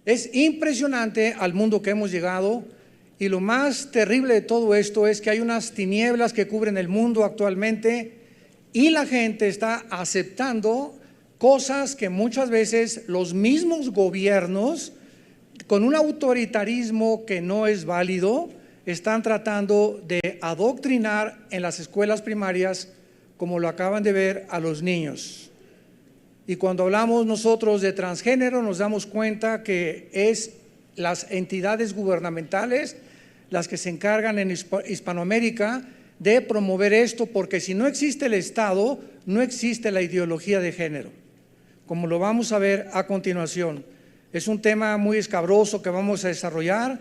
Es impresionante al mundo que hemos llegado, y lo más terrible de todo esto es que hay unas tinieblas que cubren el mundo actualmente y la gente está aceptando cosas que muchas veces los mismos gobiernos, con un autoritarismo que no es válido, están tratando de adoctrinar en las escuelas primarias, como lo acaban de ver, a los niños. Y cuando hablamos nosotros de transgénero, nos damos cuenta que es las entidades gubernamentales las que se encargan en Hispanoamérica de promover esto, porque si no existe el Estado, no existe la ideología de género, como lo vamos a ver a continuación. Es un tema muy escabroso que vamos a desarrollar,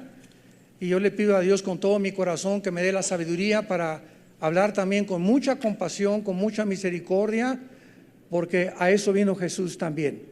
y yo le pido a Dios con todo mi corazón que me dé la sabiduría para hablar también con mucha compasión, con mucha misericordia, porque a eso vino Jesús también.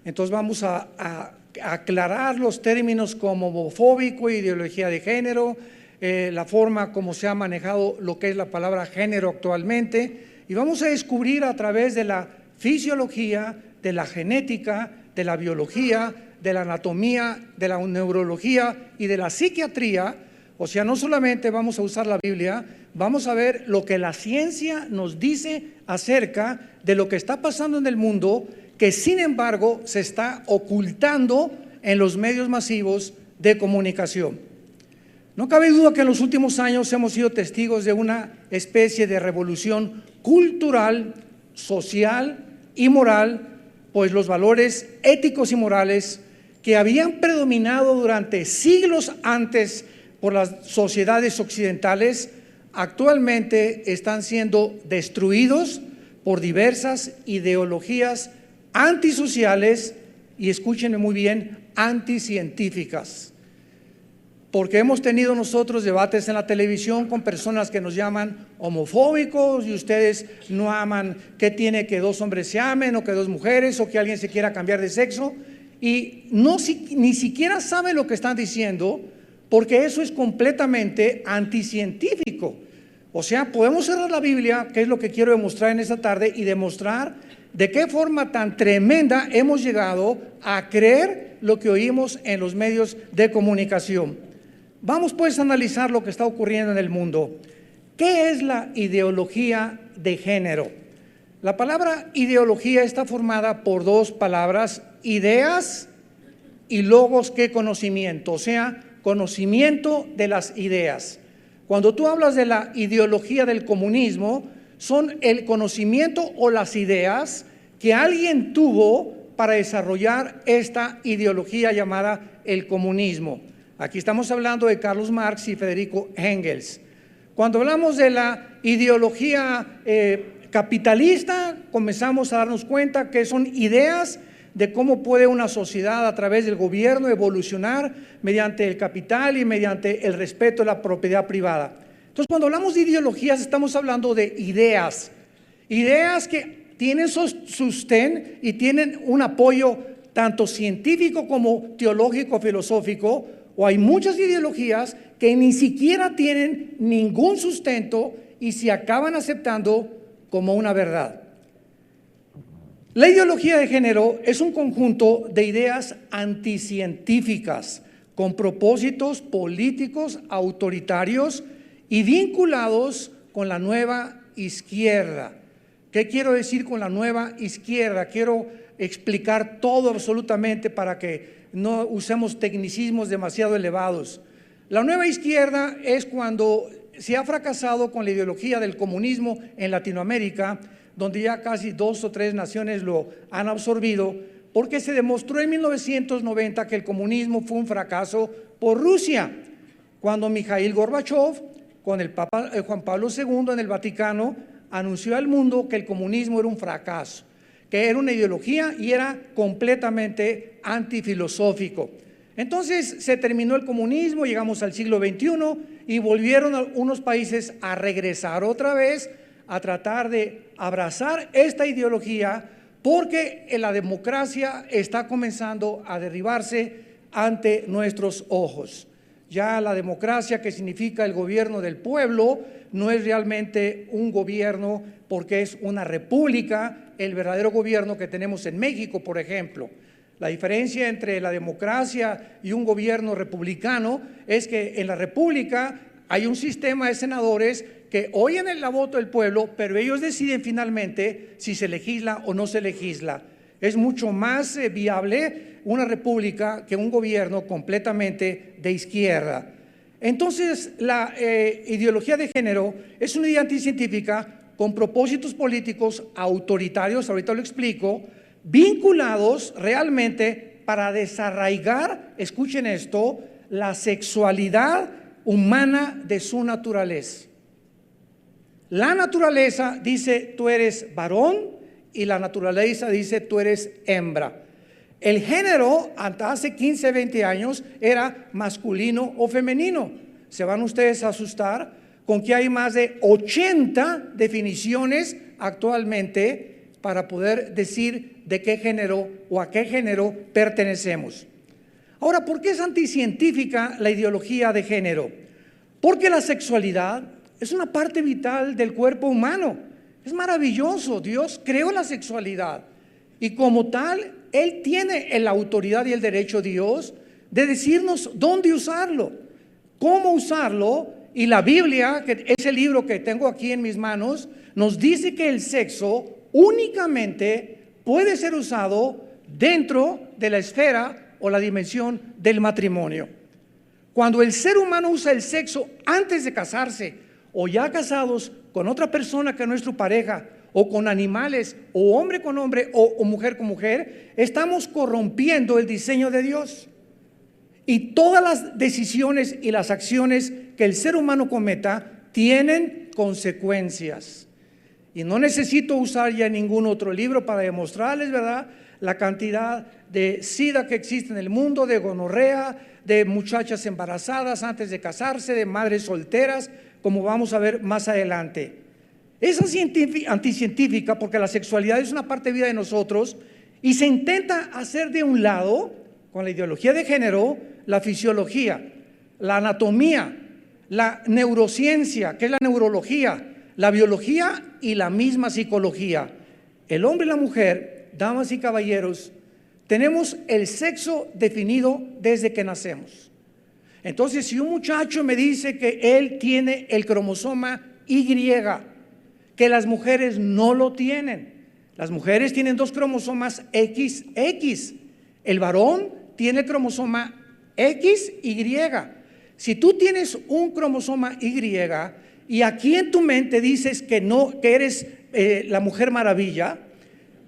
Entonces vamos a aclarar los términos como homofóbico, ideología de género, la forma como se ha manejado lo que es la palabra género actualmente, y vamos a descubrir a través de la fisiología, de la genética, de la biología, de la anatomía, de la neurología y de la psiquiatría. O sea, no solamente vamos a usar la Biblia, vamos a ver lo que la ciencia nos dice acerca de lo que está pasando en el mundo, que sin embargo se está ocultando en los medios masivos de comunicación. No cabe duda que en los últimos años hemos sido testigos de una especie de revolución cultural, social y moral, pues los valores éticos y morales que habían predominado durante siglos antes por las sociedades occidentales, actualmente están siendo destruidos por diversas ideologías antisociales y, escúchenme muy bien, anticientíficas. Porque hemos tenido nosotros debates en la televisión con personas que nos llaman homofóbicos, y ustedes no aman que tiene que dos hombres se amen, o que dos mujeres, o que alguien se quiera cambiar de sexo, y ni siquiera saben lo que están diciendo, porque eso es completamente anticientífico. O sea, podemos cerrar la Biblia, que es lo que quiero demostrar en esta tarde, y demostrar de qué forma tan tremenda hemos llegado a creer lo que oímos en los medios de comunicación. Vamos pues a analizar lo que está ocurriendo en el mundo. ¿Qué es la ideología de género? La palabra ideología está formada por dos palabras: ideas y logos, que conocimiento, o sea, conocimiento de las ideas. Cuando tú hablas de la ideología del comunismo, son el conocimiento o las ideas que alguien tuvo para desarrollar esta ideología llamada el comunismo. Aquí estamos hablando de Karl Marx y Friedrich Engels. Cuando hablamos de la ideología capitalista, comenzamos a darnos cuenta que son ideas de cómo puede una sociedad a través del gobierno evolucionar mediante el capital y mediante el respeto a la propiedad privada. Entonces, cuando hablamos de ideologías, estamos hablando de ideas que tienen sostén y tienen un apoyo tanto científico como teológico, filosófico, o hay muchas ideologías que ni siquiera tienen ningún sustento y se acaban aceptando como una verdad. La ideología de género es un conjunto de ideas anticientíficas con propósitos políticos autoritarios y vinculados con la nueva izquierda. ¿Qué quiero decir con la nueva izquierda? Quiero explicar todo absolutamente para que no usemos tecnicismos demasiado elevados. La nueva izquierda es cuando se ha fracasado con la ideología del comunismo en Latinoamérica, donde ya casi 2 o 3 naciones lo han absorbido, porque se demostró en 1990 que el comunismo fue un fracaso por Rusia, cuando Mikhail Gorbachev, con el Papa Juan Pablo II en el Vaticano, anunció al mundo que el comunismo era un fracaso, que era una ideología y era completamente antifilosófico. Entonces se terminó el comunismo, llegamos al siglo XXI y volvieron unos países a regresar otra vez a tratar de abrazar esta ideología, porque la democracia está comenzando a derribarse ante nuestros ojos. Ya la democracia, que significa el gobierno del pueblo, no es realmente un gobierno, porque es una república, el verdadero gobierno que tenemos en México, por ejemplo. La diferencia entre la democracia y un gobierno republicano es que en la república hay un sistema de senadores que oyen la voto del pueblo, pero ellos deciden finalmente si se legisla o no se legisla. Es mucho más viable una república que un gobierno completamente de izquierda. Entonces, la ideología de género es una idea anticientífica con propósitos políticos autoritarios, ahorita lo explico, vinculados realmente para desarraigar, escuchen esto, la sexualidad humana de su naturaleza. La naturaleza dice tú eres varón y la naturaleza dice tú eres hembra. El género hasta hace 15, 20 años era masculino o femenino. Se van ustedes a asustar con que hay más de 80 definiciones actualmente para poder decir de qué género o a qué género pertenecemos. Ahora, ¿por qué es anticientífica la ideología de género? Porque la sexualidad es una parte vital del cuerpo humano. Es maravilloso, Dios creó la sexualidad y como tal, Él tiene la autoridad y el derecho, Dios, de decirnos dónde usarlo, cómo usarlo. Y la Biblia, que es el libro que tengo aquí en mis manos, nos dice que el sexo únicamente puede ser usado dentro de la esfera o la dimensión del matrimonio. Cuando el ser humano usa el sexo antes de casarse o ya casados con otra persona que nuestra pareja, o con animales, o hombre con hombre, o mujer con mujer, estamos corrompiendo el diseño de Dios. Y todas las decisiones y las acciones que el ser humano cometa tienen consecuencias. Y no necesito usar ya ningún otro libro para demostrarles, ¿verdad?, la cantidad de SIDA que existe en el mundo, de gonorrea, de muchachas embarazadas antes de casarse, de madres solteras, como vamos a ver más adelante. Es anticientífica porque la sexualidad es una parte de vida de nosotros y se intenta hacer de un lado, con la ideología de género, la fisiología, la anatomía, la neurociencia, que es la neurología, la biología y la misma psicología. El hombre y la mujer, damas y caballeros, tenemos el sexo definido desde que nacemos. Entonces, si un muchacho me dice que él tiene el cromosoma Y, que las mujeres no lo tienen. Las mujeres tienen 2 cromosomas XX. El varón tiene el cromosoma XY. Si tú tienes un cromosoma Y y aquí en tu mente dices que no, que eres la Mujer Maravilla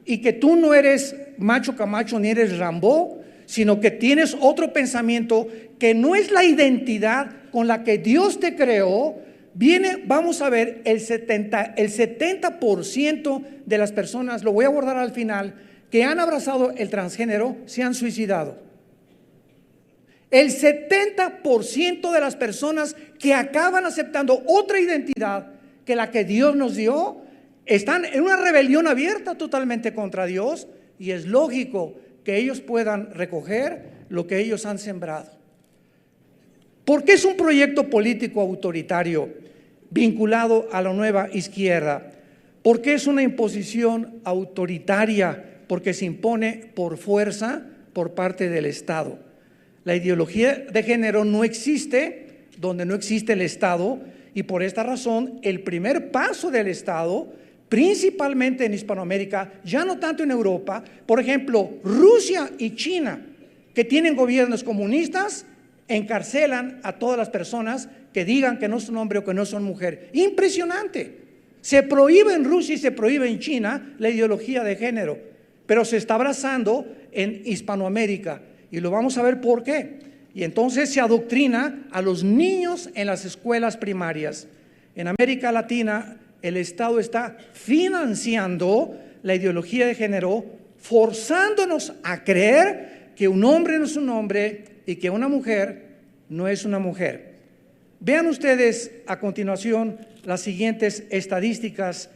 y que tú no eres Macho Camacho ni eres Rambo, sino que tienes otro pensamiento que no es la identidad con la que Dios te creó, vamos a ver, el 70% de las personas, lo voy a abordar al final, que han abrazado el transgénero, se han suicidado. El 70% de las personas que acaban aceptando otra identidad que la que Dios nos dio, están en una rebelión abierta totalmente contra Dios, y es lógico que ellos puedan recoger lo que ellos han sembrado. ¿Por qué es un proyecto político autoritario vinculado a la nueva izquierda? ¿Por qué es una imposición autoritaria? Porque se impone por fuerza por parte del Estado. La ideología de género no existe donde no existe el Estado, y por esta razón el primer paso del Estado, principalmente en Hispanoamérica, ya no tanto en Europa, por ejemplo, Rusia y China, que tienen gobiernos comunistas, encarcelan a todas las personas que digan que no son hombre o que no son mujer. Impresionante. Se prohíbe en Rusia y se prohíbe en China la ideología de género, pero se está abrazando en Hispanoamérica, y lo vamos a ver por qué. Y entonces se adoctrina a los niños en las escuelas primarias. En América Latina el Estado está financiando la ideología de género, forzándonos a creer que un hombre no es un hombre y que una mujer no es una mujer. Vean ustedes a continuación las siguientes estadísticas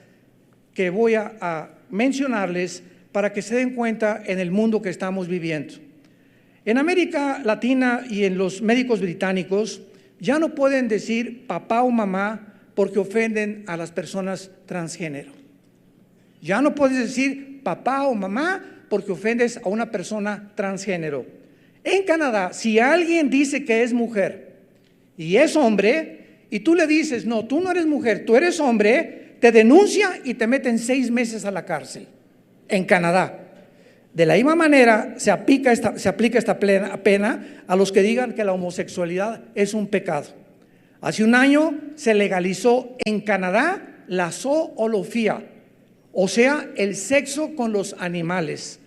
que voy a mencionarles para que se den cuenta en el mundo que estamos viviendo. En América Latina y en los médicos británicos ya no pueden decir papá o mamá porque ofenden a las personas transgénero. Ya no puedes decir papá o mamá porque ofendes a una persona transgénero. En Canadá, si alguien dice que es mujer y es hombre, y tú le dices, no, tú no eres mujer, tú eres hombre, te denuncia y te meten 6 meses a la cárcel. En Canadá. De la misma manera se aplica esta pena a los que digan que la homosexualidad es un pecado. Hace un año se legalizó en Canadá la zoología, o sea, el sexo con los animales.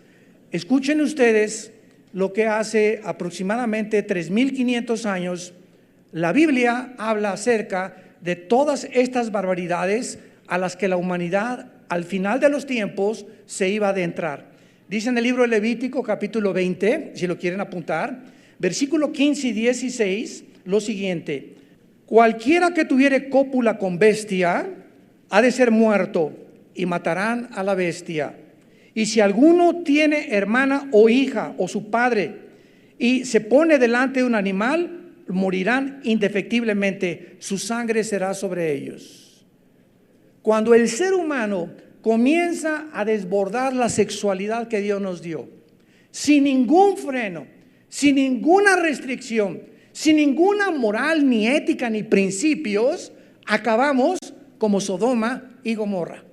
Escuchen ustedes lo que hace aproximadamente 3.500 años la Biblia habla acerca de todas estas barbaridades a las que la humanidad al final de los tiempos se iba a adentrar. Dice en el libro de Levítico capítulo 20, si lo quieren apuntar, versículo 15 y 16, lo siguiente: cualquiera que tuviere cópula con bestia ha de ser muerto, y matarán a la bestia. Y si alguno tiene hermana o hija o su padre y se pone delante de un animal, morirán indefectiblemente, su sangre será sobre ellos. Cuando el ser humano comienza a desbordar la sexualidad que Dios nos dio, sin ningún freno, sin ninguna restricción, sin ninguna moral, ni ética, ni principios, acabamos como Sodoma y Gomorra.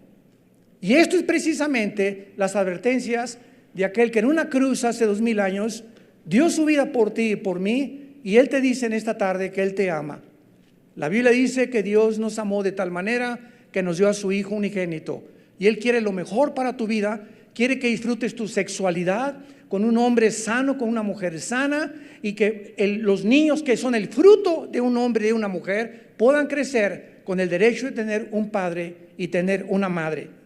Y esto es precisamente las advertencias de aquel que en una cruz hace 2000 años dio su vida por ti y por mí, y Él te dice en esta tarde que Él te ama. La Biblia dice que Dios nos amó de tal manera que nos dio a su Hijo unigénito, y Él quiere lo mejor para tu vida. Quiere que disfrutes tu sexualidad con un hombre sano, con una mujer sana, y que los niños que son el fruto de un hombre y de una mujer puedan crecer con el derecho de tener un padre y tener una madre.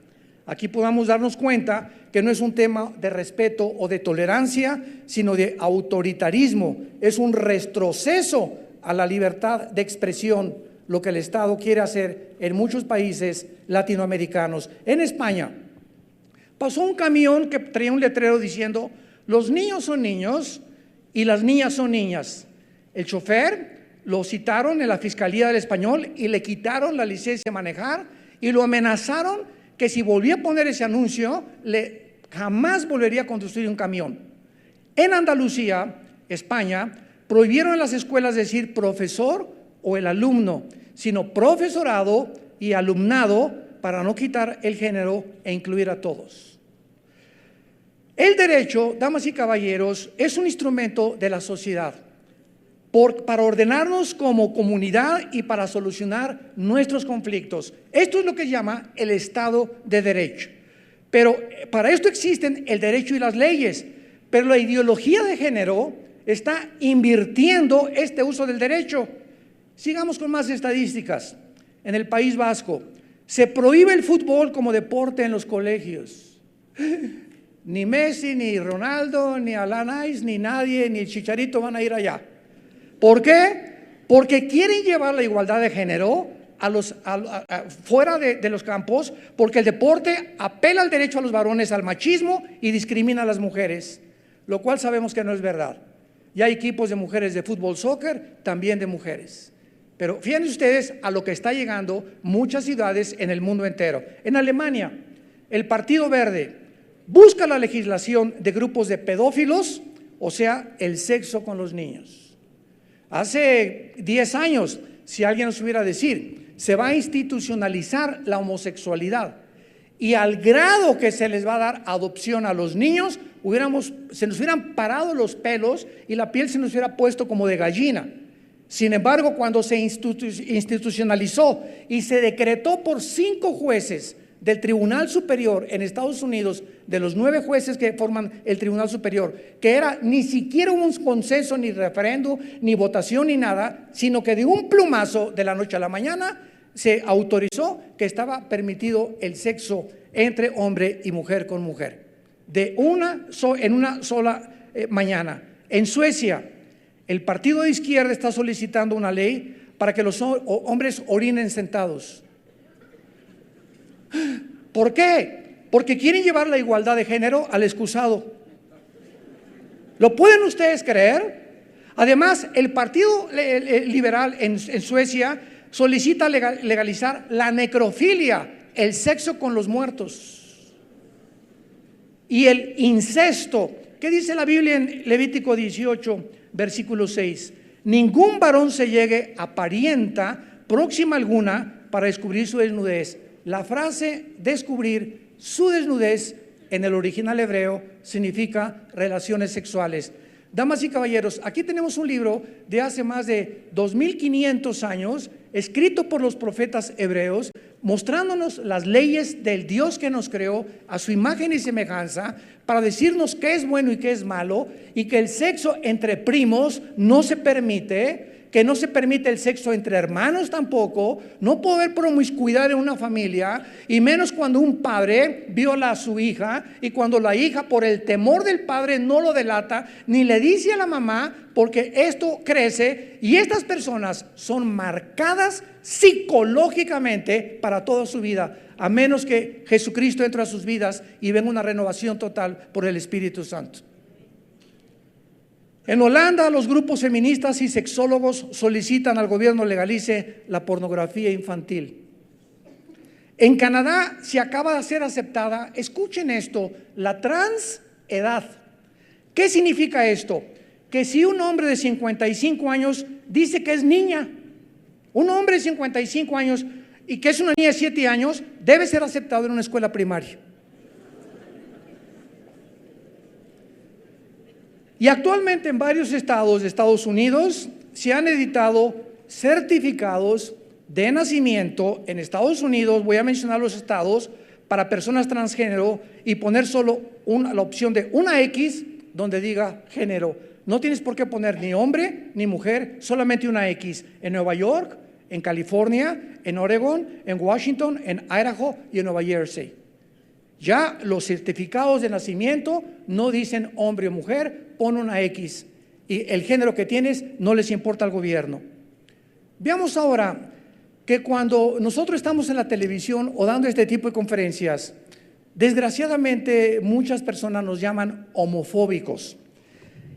Aquí podamos darnos cuenta que no es un tema de respeto o de tolerancia, sino de autoritarismo. Es un retroceso a la libertad de expresión, lo que el Estado quiere hacer en muchos países latinoamericanos. En España pasó un camión que traía un letrero diciendo: los niños son niños y las niñas son niñas. El chofer lo citaron en la Fiscalía del Español y le quitaron la licencia de manejar y lo amenazaron que si volvía a poner ese anuncio, jamás volvería a conducir un camión. En Andalucía, España, prohibieron en las escuelas decir profesor o el alumno, sino profesorado y alumnado, para no quitar el género e incluir a todos. El derecho, damas y caballeros, es un instrumento de la sociedad para ordenarnos como comunidad y para solucionar nuestros conflictos. Esto es lo que se llama el Estado de Derecho. Pero para esto existen el derecho y las leyes. Pero la ideología de género está invirtiendo este uso del derecho. Sigamos con más estadísticas. En el País Vasco se prohíbe el fútbol como deporte en los colegios. Ni Messi, ni Ronaldo, ni Alanis, ni nadie, ni el Chicharito van a ir allá. ¿Por qué? Porque quieren llevar la igualdad de género fuera de los campos, porque el deporte apela al derecho a los varones, al machismo, y discrimina a las mujeres, lo cual sabemos que no es verdad. Ya hay equipos de mujeres de fútbol, soccer, también de mujeres. Pero fíjense ustedes a lo que está llegando muchas ciudades en el mundo entero. En Alemania, el Partido Verde busca la legislación de grupos de pedófilos, o sea, el sexo con los niños. Hace 10 años, si alguien nos hubiera decir, se va a institucionalizar la homosexualidad, y al grado que se les va a dar adopción a los niños, se nos hubieran parado los pelos y la piel se nos hubiera puesto como de gallina. Sin embargo, cuando se institucionalizó y se decretó por 5 jueces del Tribunal Superior en Estados Unidos, de los 9 jueces que forman el Tribunal Superior, que era ni siquiera un consenso, ni referendo, ni votación, ni nada, sino que de un plumazo, de la noche a la mañana, se autorizó que estaba permitido el sexo entre hombre y mujer con mujer, en una sola mañana. En Suecia, el partido de izquierda está solicitando una ley para que los hombres orinen sentados. ¿Por qué? Porque quieren llevar la igualdad de género al excusado. ¿Lo pueden ustedes creer? Además, el Partido Liberal en Suecia solicita legalizar la necrofilia, el sexo con los muertos. y el incesto. ¿Qué dice la Biblia en Levítico 18, versículo 6? Ningún varón se llegue a parienta próxima alguna para descubrir su desnudez. La frase descubrir su desnudez en el original hebreo significa relaciones sexuales. Damas y caballeros, aquí tenemos un libro de hace más de 2500 años, escrito por los profetas hebreos, mostrándonos las leyes del Dios que nos creó a su imagen y semejanza, para decirnos qué es bueno y qué es malo, y que el sexo entre primos no se permite, que no se permite el sexo entre hermanos tampoco, no puede haber promiscuidad en una familia, y menos cuando un padre viola a su hija, y cuando la hija por el temor del padre no lo delata, ni le dice a la mamá, porque esto crece, y estas personas son marcadas psicológicamente para toda su vida, a menos que Jesucristo entre a sus vidas y venga una renovación total por el Espíritu Santo. En Holanda, los grupos feministas y sexólogos solicitan al gobierno legalice la pornografía infantil. En Canadá se acaba de ser aceptada, escuchen esto, la transedad. ¿Qué significa esto? Que si un hombre de 55 años dice que es niña, un hombre de 55 años y que es una niña de 7 años, debe ser aceptado en una escuela primaria. Y actualmente en varios estados de Estados Unidos se han editado certificados de nacimiento en Estados Unidos, voy a mencionar los estados, para personas transgénero y poner solo la opción de una X donde diga género. No tienes por qué poner ni hombre ni mujer, solamente una X. En Nueva York, en California, en Oregon, en Washington, en Idaho y en Nueva Jersey. Ya los certificados de nacimiento no dicen hombre o mujer, pon una X y el género que tienes no les importa al gobierno. Veamos ahora que cuando nosotros estamos en la televisión o dando este tipo de conferencias, desgraciadamente muchas personas nos llaman homofóbicos.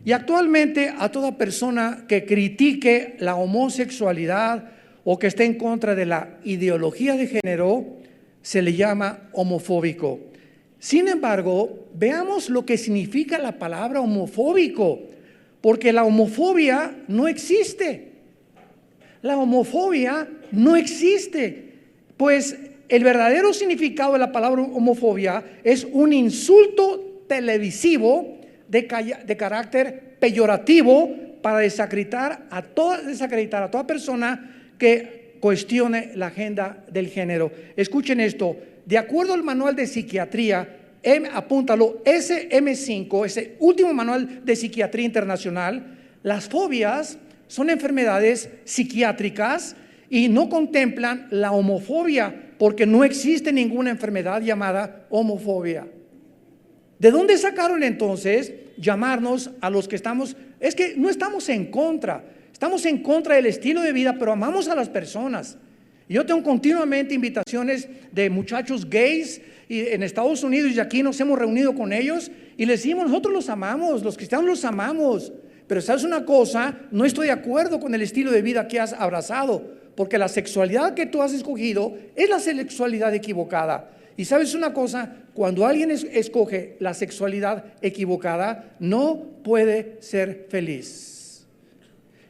Y actualmente a toda persona que critique la homosexualidad o que esté en contra de la ideología de género se le llama homofóbico. Sin embargo, veamos lo que significa la palabra homofóbico, porque la homofobia no existe. La homofobia no existe, pues el verdadero significado de la palabra homofobia es un insulto televisivo de carácter peyorativo para desacreditar a toda persona que cuestione la agenda del género. Escuchen esto. De acuerdo al manual de psiquiatría, apúntalo, SM5, ese último manual de psiquiatría internacional, las fobias son enfermedades psiquiátricas y no contemplan la homofobia, porque no existe ninguna enfermedad llamada homofobia. ¿De dónde sacaron entonces llamarnos a los que estamos? Es que no estamos en contra, estamos en contra del estilo de vida, pero amamos a las personas. Yo tengo continuamente invitaciones de muchachos gays en Estados Unidos, y aquí nos hemos reunido con ellos y les decimos, nosotros los amamos, los cristianos los amamos, pero sabes una cosa, no estoy de acuerdo con el estilo de vida que has abrazado, porque la sexualidad que tú has escogido es la sexualidad equivocada. Y sabes una cosa, cuando alguien escoge la sexualidad equivocada, no puede ser feliz.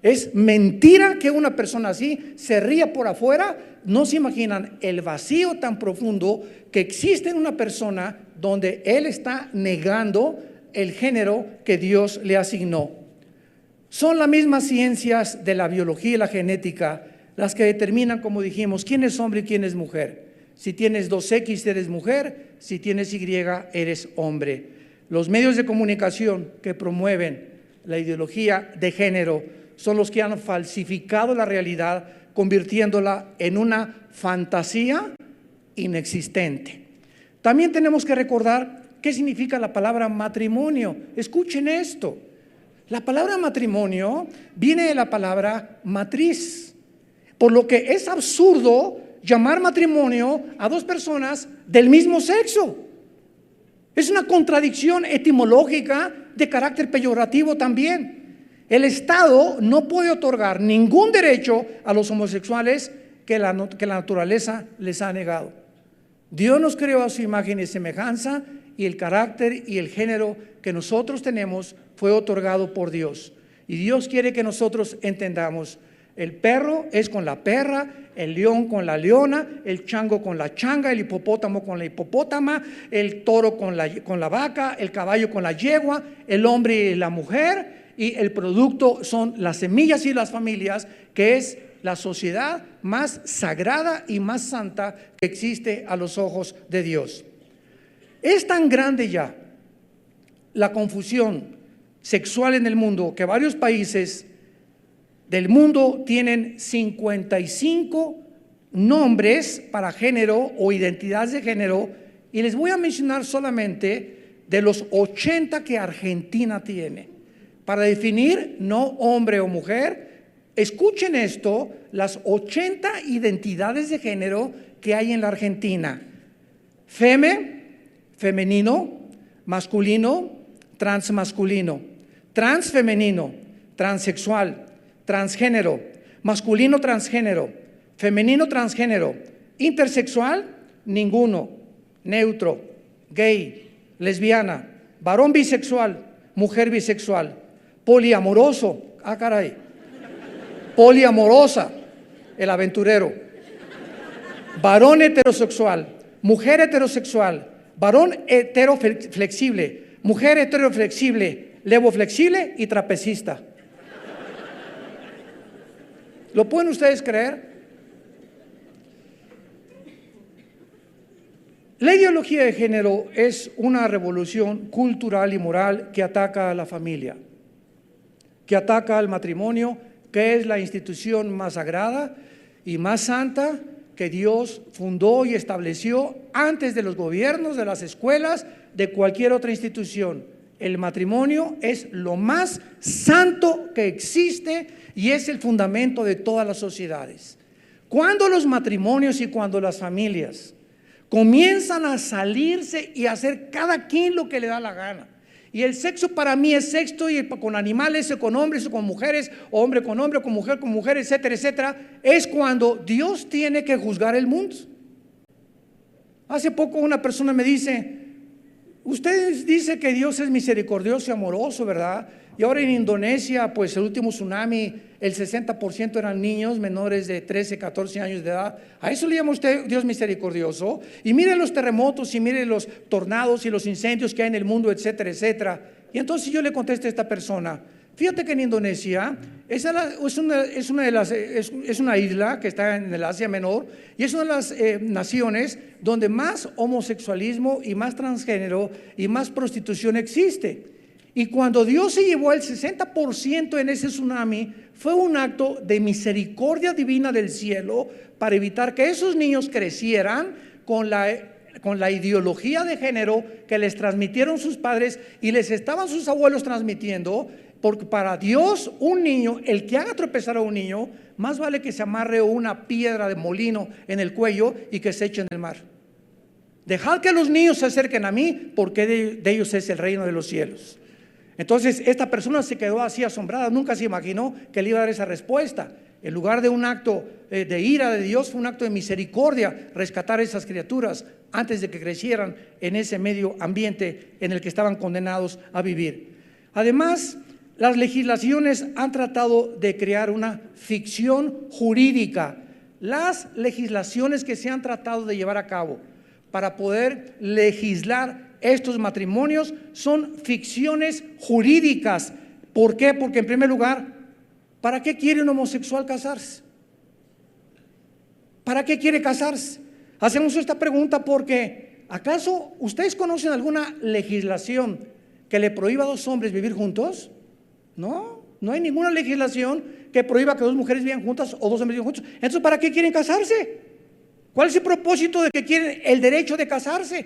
Es mentira que una persona así se ría por afuera. No se imaginan el vacío tan profundo que existe en una persona donde él está negando el género que Dios le asignó. Son las mismas ciencias de la biología y la genética las que determinan, como dijimos, quién es hombre y quién es mujer. Si tienes 2X eres mujer, si tienes Y eres hombre. Los medios de comunicación que promueven la ideología de género son los que han falsificado la realidad, convirtiéndola en una fantasía inexistente. También tenemos que recordar qué significa la palabra matrimonio. Escuchen esto. La palabra matrimonio viene de la palabra matriz, por lo que es absurdo llamar matrimonio a dos personas del mismo sexo. Es una contradicción etimológica de carácter peyorativo también. El Estado no puede otorgar ningún derecho a los homosexuales que la naturaleza les ha negado. Dios nos creó a su imagen y semejanza y el carácter y el género que nosotros tenemos fue otorgado por Dios. Y Dios quiere que nosotros entendamos: el perro es con la perra, el león con la leona, el chango con la changa, el hipopótamo con la hipopótama, el toro con la vaca, el caballo con la yegua, el hombre y la mujer, y el producto son las semillas y las familias, que es la sociedad más sagrada y más santa que existe a los ojos de Dios. Es tan grande ya la confusión sexual en el mundo que varios países del mundo tienen 55 nombres para género o identidades de género, y les voy a mencionar solamente de los 80 que Argentina tiene para definir no hombre o mujer. Escuchen esto: las 80 identidades de género que hay en la Argentina: femenino, masculino, transmasculino, transfemenino, transexual, transgénero, masculino transgénero, femenino transgénero, intersexual, ninguno, neutro, gay, lesbiana, varón bisexual, mujer bisexual, poliamoroso, poliamorosa, el aventurero, varón heterosexual, mujer heterosexual, varón heteroflexible, mujer heteroflexible, levoflexible y trapecista. ¿Lo pueden ustedes creer? La ideología de género es una revolución cultural y moral que ataca a la familia, que ataca al matrimonio, que es la institución más sagrada y más santa que Dios fundó y estableció antes de los gobiernos, de las escuelas, de cualquier otra institución. El matrimonio es lo más santo que existe y es el fundamento de todas las sociedades. Cuando los matrimonios y cuando las familias comienzan a salirse y a hacer cada quien lo que le da la gana, y el sexo para mí es sexo, y con animales, con hombres, con mujeres, hombre, con mujer, etcétera, etcétera, es cuando Dios tiene que juzgar el mundo. Hace poco una persona me dice: usted dice que Dios es misericordioso y amoroso, ¿verdad? Y ahora en Indonesia, pues el último tsunami, el 60% eran niños menores de 13, 14 años de edad. ¿A eso le llama usted Dios misericordioso? Y mire los terremotos, y mire los tornados y los incendios que hay en el mundo, etcétera, etcétera. Y entonces yo le contesto a esta persona: fíjate que en Indonesia es una isla que está en el Asia Menor, y es una de las naciones donde más homosexualismo y más transgénero y más prostitución existe. Y cuando Dios se llevó el 60% en ese tsunami, fue un acto de misericordia divina del cielo para evitar que esos niños crecieran con la ideología de género que les transmitieron sus padres y les estaban sus abuelos transmitiendo. Porque para Dios, un niño, el que haga tropezar a un niño, más vale que se amarre una piedra de molino en el cuello y que se eche en el mar. Dejad que los niños se acerquen a mí, porque de ellos es el reino de los cielos. Entonces esta persona se quedó así asombrada, nunca se imaginó que le iba a dar esa respuesta. En lugar de un acto de ira de Dios, fue un acto de misericordia rescatar a esas criaturas antes de que crecieran en ese medio ambiente en el que estaban condenados a vivir. Además, las legislaciones han tratado de crear una ficción jurídica. Las legislaciones que se han tratado de llevar a cabo para poder legislar estos matrimonios son ficciones jurídicas. ¿Por qué? Porque en primer lugar, ¿para qué quiere un homosexual casarse? ¿Para qué quiere casarse? Hacemos esta pregunta porque ¿acaso ustedes conocen alguna legislación que le prohíba a dos hombres vivir juntos? No, no hay ninguna legislación que prohíba que dos mujeres vivan juntas o dos hombres vivan juntos. Entonces, ¿para qué quieren casarse? ¿Cuál es el propósito de que quieren el derecho de casarse?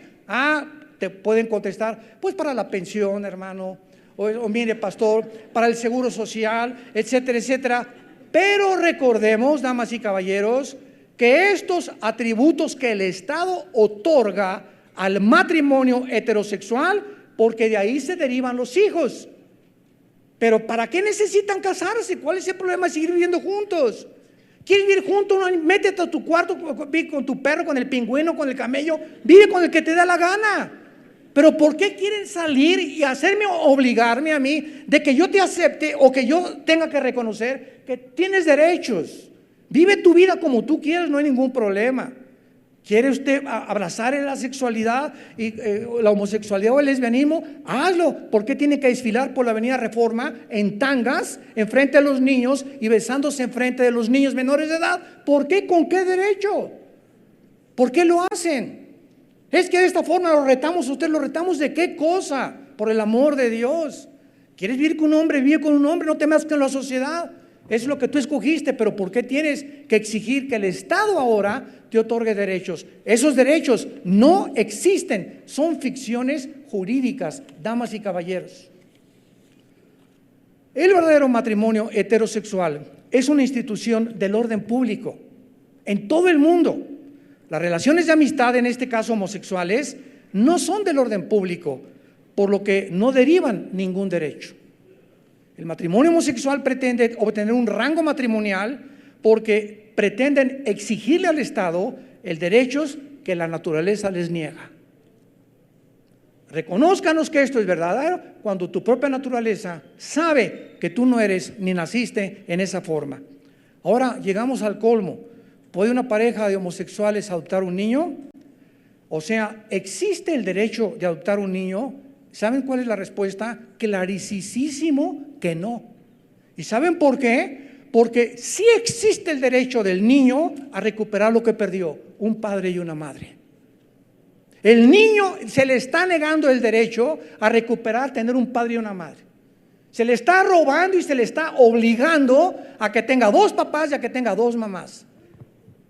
Te pueden contestar: pues para la pensión, hermano, o mire, pastor, para el seguro social, etcétera, etcétera. Pero recordemos, damas y caballeros, que estos atributos que el Estado otorga al matrimonio heterosexual, porque de ahí se derivan los hijos. Pero ¿para qué necesitan casarse? ¿Cuál es el problema de seguir viviendo juntos? ¿Quieres vivir juntos? Métete a tu cuarto, vive con tu perro, con el pingüino, con el camello, vive con el que te da la gana. Pero ¿por qué quieren salir y obligarme a mí de que yo te acepte o que yo tenga que reconocer que tienes derechos? Vive tu vida como tú quieras, no hay ningún problema. ¿Quiere usted abrazar la sexualidad y la homosexualidad o el lesbianismo? Hazlo. ¿Por qué tiene que desfilar por la avenida Reforma en tangas enfrente de los niños y besándose enfrente de los niños menores de edad? ¿Por qué? ¿Con qué derecho? ¿Por qué lo hacen? Es que de esta forma lo retamos a usted. ¿Lo retamos de qué cosa? Por el amor de Dios. ¿Quieres vivir con un hombre? Vive con un hombre, no te metas con la sociedad. Es lo que tú escogiste, pero ¿por qué tienes que exigir que el Estado ahora te otorgue derechos? Esos derechos no existen, son ficciones jurídicas, damas y caballeros. El verdadero matrimonio heterosexual es una institución del orden público en todo el mundo. Las relaciones de amistad, en este caso homosexuales, no son del orden público, por lo que no derivan ningún derecho. El matrimonio homosexual pretende obtener un rango matrimonial porque pretenden exigirle al Estado el derechos que la naturaleza les niega. Reconózcanos que esto es verdadero cuando tu propia naturaleza sabe que tú no eres ni naciste en esa forma. Ahora llegamos al colmo. ¿Puede una pareja de homosexuales adoptar un niño? O sea, ¿existe el derecho de adoptar un niño? ¿Saben cuál es la respuesta? Clarísimo que no. ¿Y saben por qué? Porque sí existe el derecho del niño a recuperar lo que perdió, un padre y una madre. El niño se le está negando el derecho a recuperar, tener un padre y una madre. Se le está robando y se le está obligando a que tenga dos papás y a que tenga dos mamás.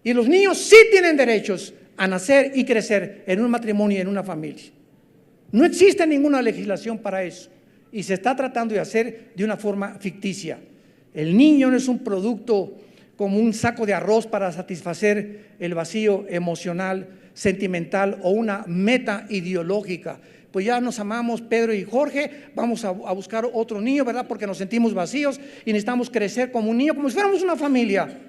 Y los niños sí tienen derechos a nacer y crecer en un matrimonio y en una familia. No existe ninguna legislación para eso y se está tratando de hacer de una forma ficticia. El niño no es un producto como un saco de arroz para satisfacer el vacío emocional, sentimental o una meta ideológica. Pues ya nos amamos Pedro y Jorge, vamos a buscar otro niño, ¿verdad? Porque nos sentimos vacíos y necesitamos crecer como un niño, como si fuéramos una familia.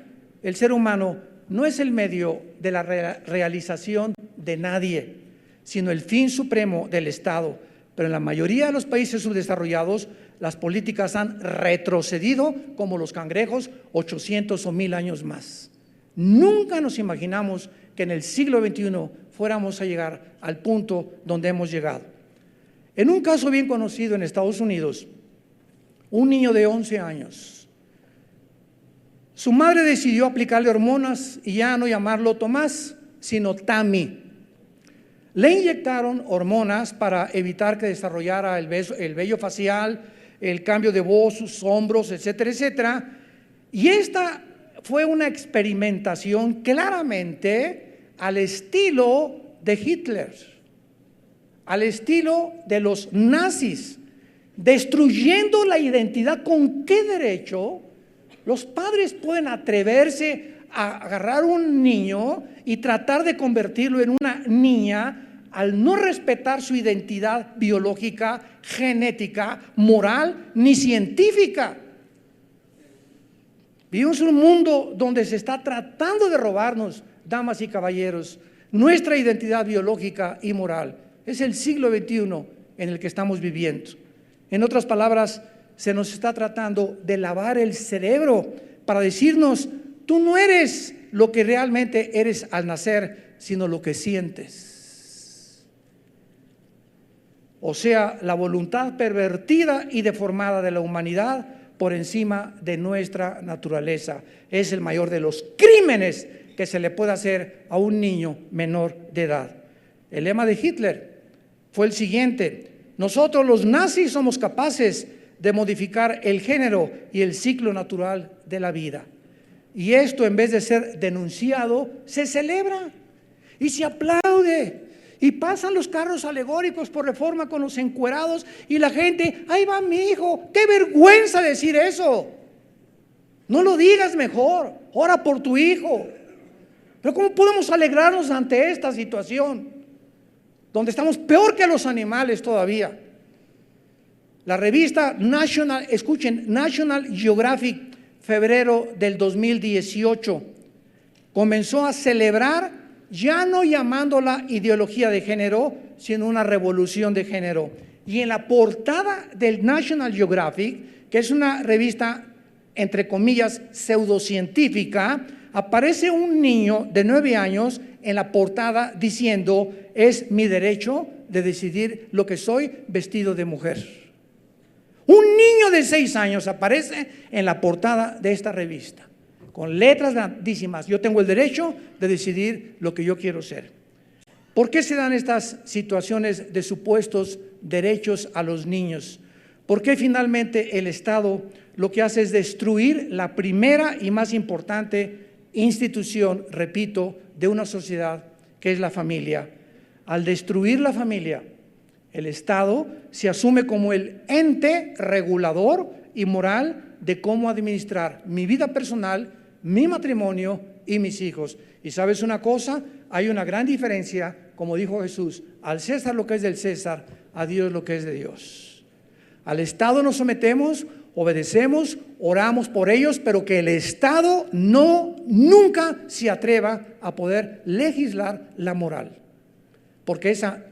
El ser humano no es el medio de la realización de nadie, sino el fin supremo del Estado. Pero en la mayoría de los países subdesarrollados, las políticas han retrocedido como los cangrejos 800 o 1000 años más. Nunca nos imaginamos que en el siglo XXI fuéramos a llegar al punto donde hemos llegado. En un caso bien conocido en Estados Unidos, un niño de 11 años, su madre decidió aplicarle hormonas y ya no llamarlo Tomás, sino Tammy. Le inyectaron hormonas para evitar que desarrollara el vello facial, el cambio de voz, sus hombros, etcétera, etcétera. Y esta fue una experimentación claramente al estilo de Hitler, al estilo de los nazis, destruyendo la identidad. ¿Con qué derecho los padres pueden atreverse a agarrar un niño y tratar de convertirlo en una niña al no respetar su identidad biológica, genética, moral ni científica? Vivimos en un mundo donde se está tratando de robarnos, damas y caballeros, nuestra identidad biológica y moral. Es el siglo XXI en el que estamos viviendo. En otras palabras, se nos está tratando de lavar el cerebro para decirnos: tú no eres lo que realmente eres al nacer, sino lo que sientes. O sea, la voluntad pervertida y deformada de la humanidad por encima de nuestra naturaleza. Es el mayor de los crímenes que se le puede hacer a un niño menor de edad. El lema de Hitler fue el siguiente: nosotros los nazis somos capaces de modificar el género y el ciclo natural de la vida. Y esto, en vez de ser denunciado, se celebra y se aplaude. Y pasan los carros alegóricos por Reforma con los encuerados y la gente: ahí va mi hijo. ¡Qué vergüenza decir eso! No lo digas mejor, ora por tu hijo. Pero ¿cómo podemos alegrarnos ante esta situación donde estamos peor que los animales todavía? La revista National Geographic, febrero del 2018, comenzó a celebrar ya no llamándola ideología de género, sino una revolución de género. Y en la portada del National Geographic, que es una revista, entre comillas, pseudocientífica, aparece un niño de 9 años en la portada diciendo: es mi derecho de decidir lo que soy vestido de mujer. Un niño de 6 años aparece en la portada de esta revista, con letras grandísimas: yo tengo el derecho de decidir lo que yo quiero ser. ¿Por qué se dan estas situaciones de supuestos derechos a los niños? ¿Por qué finalmente el Estado lo que hace es destruir la primera y más importante institución, repito, de una sociedad, que es la familia? Al destruir la familia, el Estado se asume como el ente regulador y moral de cómo administrar mi vida personal, mi matrimonio y mis hijos. Y ¿sabes una cosa? Hay una gran diferencia, como dijo Jesús: al César lo que es del César, a Dios lo que es de Dios. Al Estado nos sometemos, obedecemos, oramos por ellos, pero que el Estado nunca se atreva a poder legislar la moral, porque esa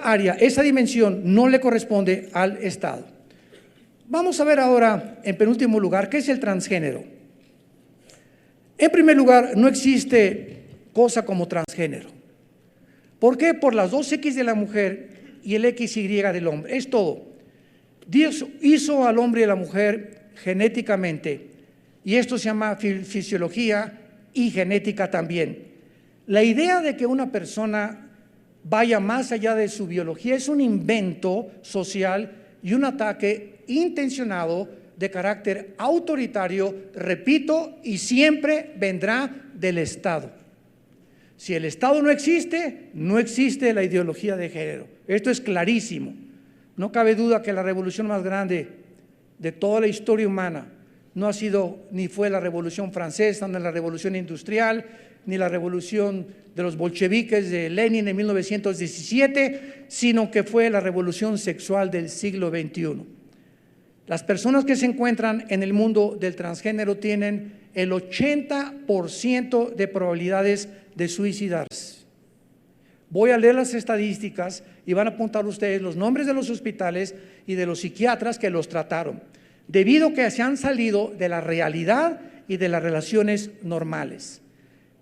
área, esa dimensión no le corresponde al Estado. Vamos a ver ahora, en penúltimo lugar, ¿qué es el transgénero? En primer lugar, no existe cosa como transgénero. ¿Por qué? Por las 2X de la mujer y el XY del hombre. Es todo. Dios hizo al hombre y a la mujer genéticamente, y esto se llama fisiología y genética también. La idea de que una persona vaya más allá de su biología es un invento social y un ataque intencionado de carácter autoritario, repito, y siempre vendrá del Estado. Si el Estado no existe la ideología de género. Esto es clarísimo. No cabe duda que la revolución más grande de toda la historia humana no ha sido ni fue la Revolución Francesa, ni la Revolución Industrial, ni la revolución de los bolcheviques de Lenin en 1917, sino que fue la revolución sexual del siglo XXI. Las personas que se encuentran en el mundo del transgénero tienen el 80% de probabilidades de suicidarse. Voy a leer las estadísticas y van a apuntar ustedes los nombres de los hospitales y de los psiquiatras que los trataron, debido a que se han salido de la realidad y de las relaciones normales.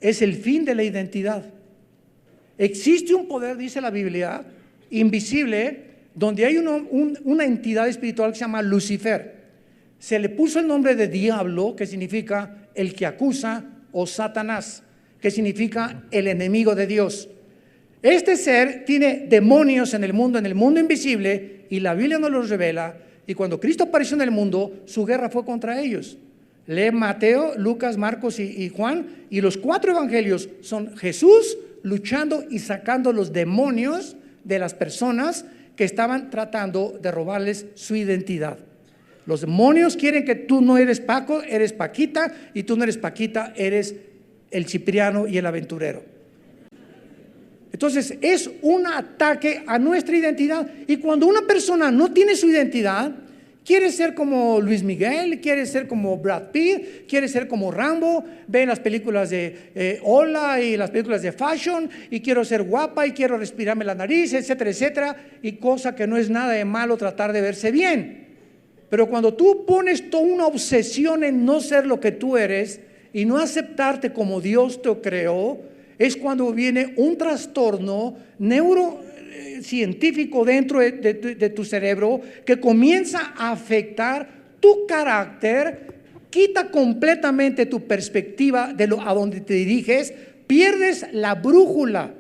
Es el fin de la identidad. Existe un poder, dice la Biblia, invisible, donde hay una entidad espiritual que se llama Lucifer. Se le puso el nombre de diablo, que significa el que acusa, o Satanás, que significa el enemigo de Dios. Este ser tiene demonios en el mundo invisible, y la Biblia nos los revela. Y cuando Cristo apareció en el mundo, su guerra fue contra ellos. Lee Mateo, Lucas, Marcos y Juan, y los 4 evangelios son Jesús luchando y sacando los demonios de las personas que estaban tratando de robarles su identidad. Los demonios quieren que tú no eres Paco, eres Paquita, y tú no eres Paquita, eres el Cipriano y el aventurero. Entonces es un ataque a nuestra identidad, y cuando una persona no tiene su identidad, quiere ser como Luis Miguel, quiere ser como Brad Pitt, quiere ser como Rambo, ve las películas de Hola y las películas de Fashion, y quiero ser guapa y quiero respirarme la nariz, etcétera, etcétera, y cosa que no es nada de malo tratar de verse bien. Pero cuando tú pones toda una obsesión en no ser lo que tú eres y no aceptarte como Dios te creó, es cuando viene un trastorno neurocientífico dentro de tu cerebro que comienza a afectar tu carácter, quita completamente tu perspectiva de a donde te diriges, pierdes la brújula.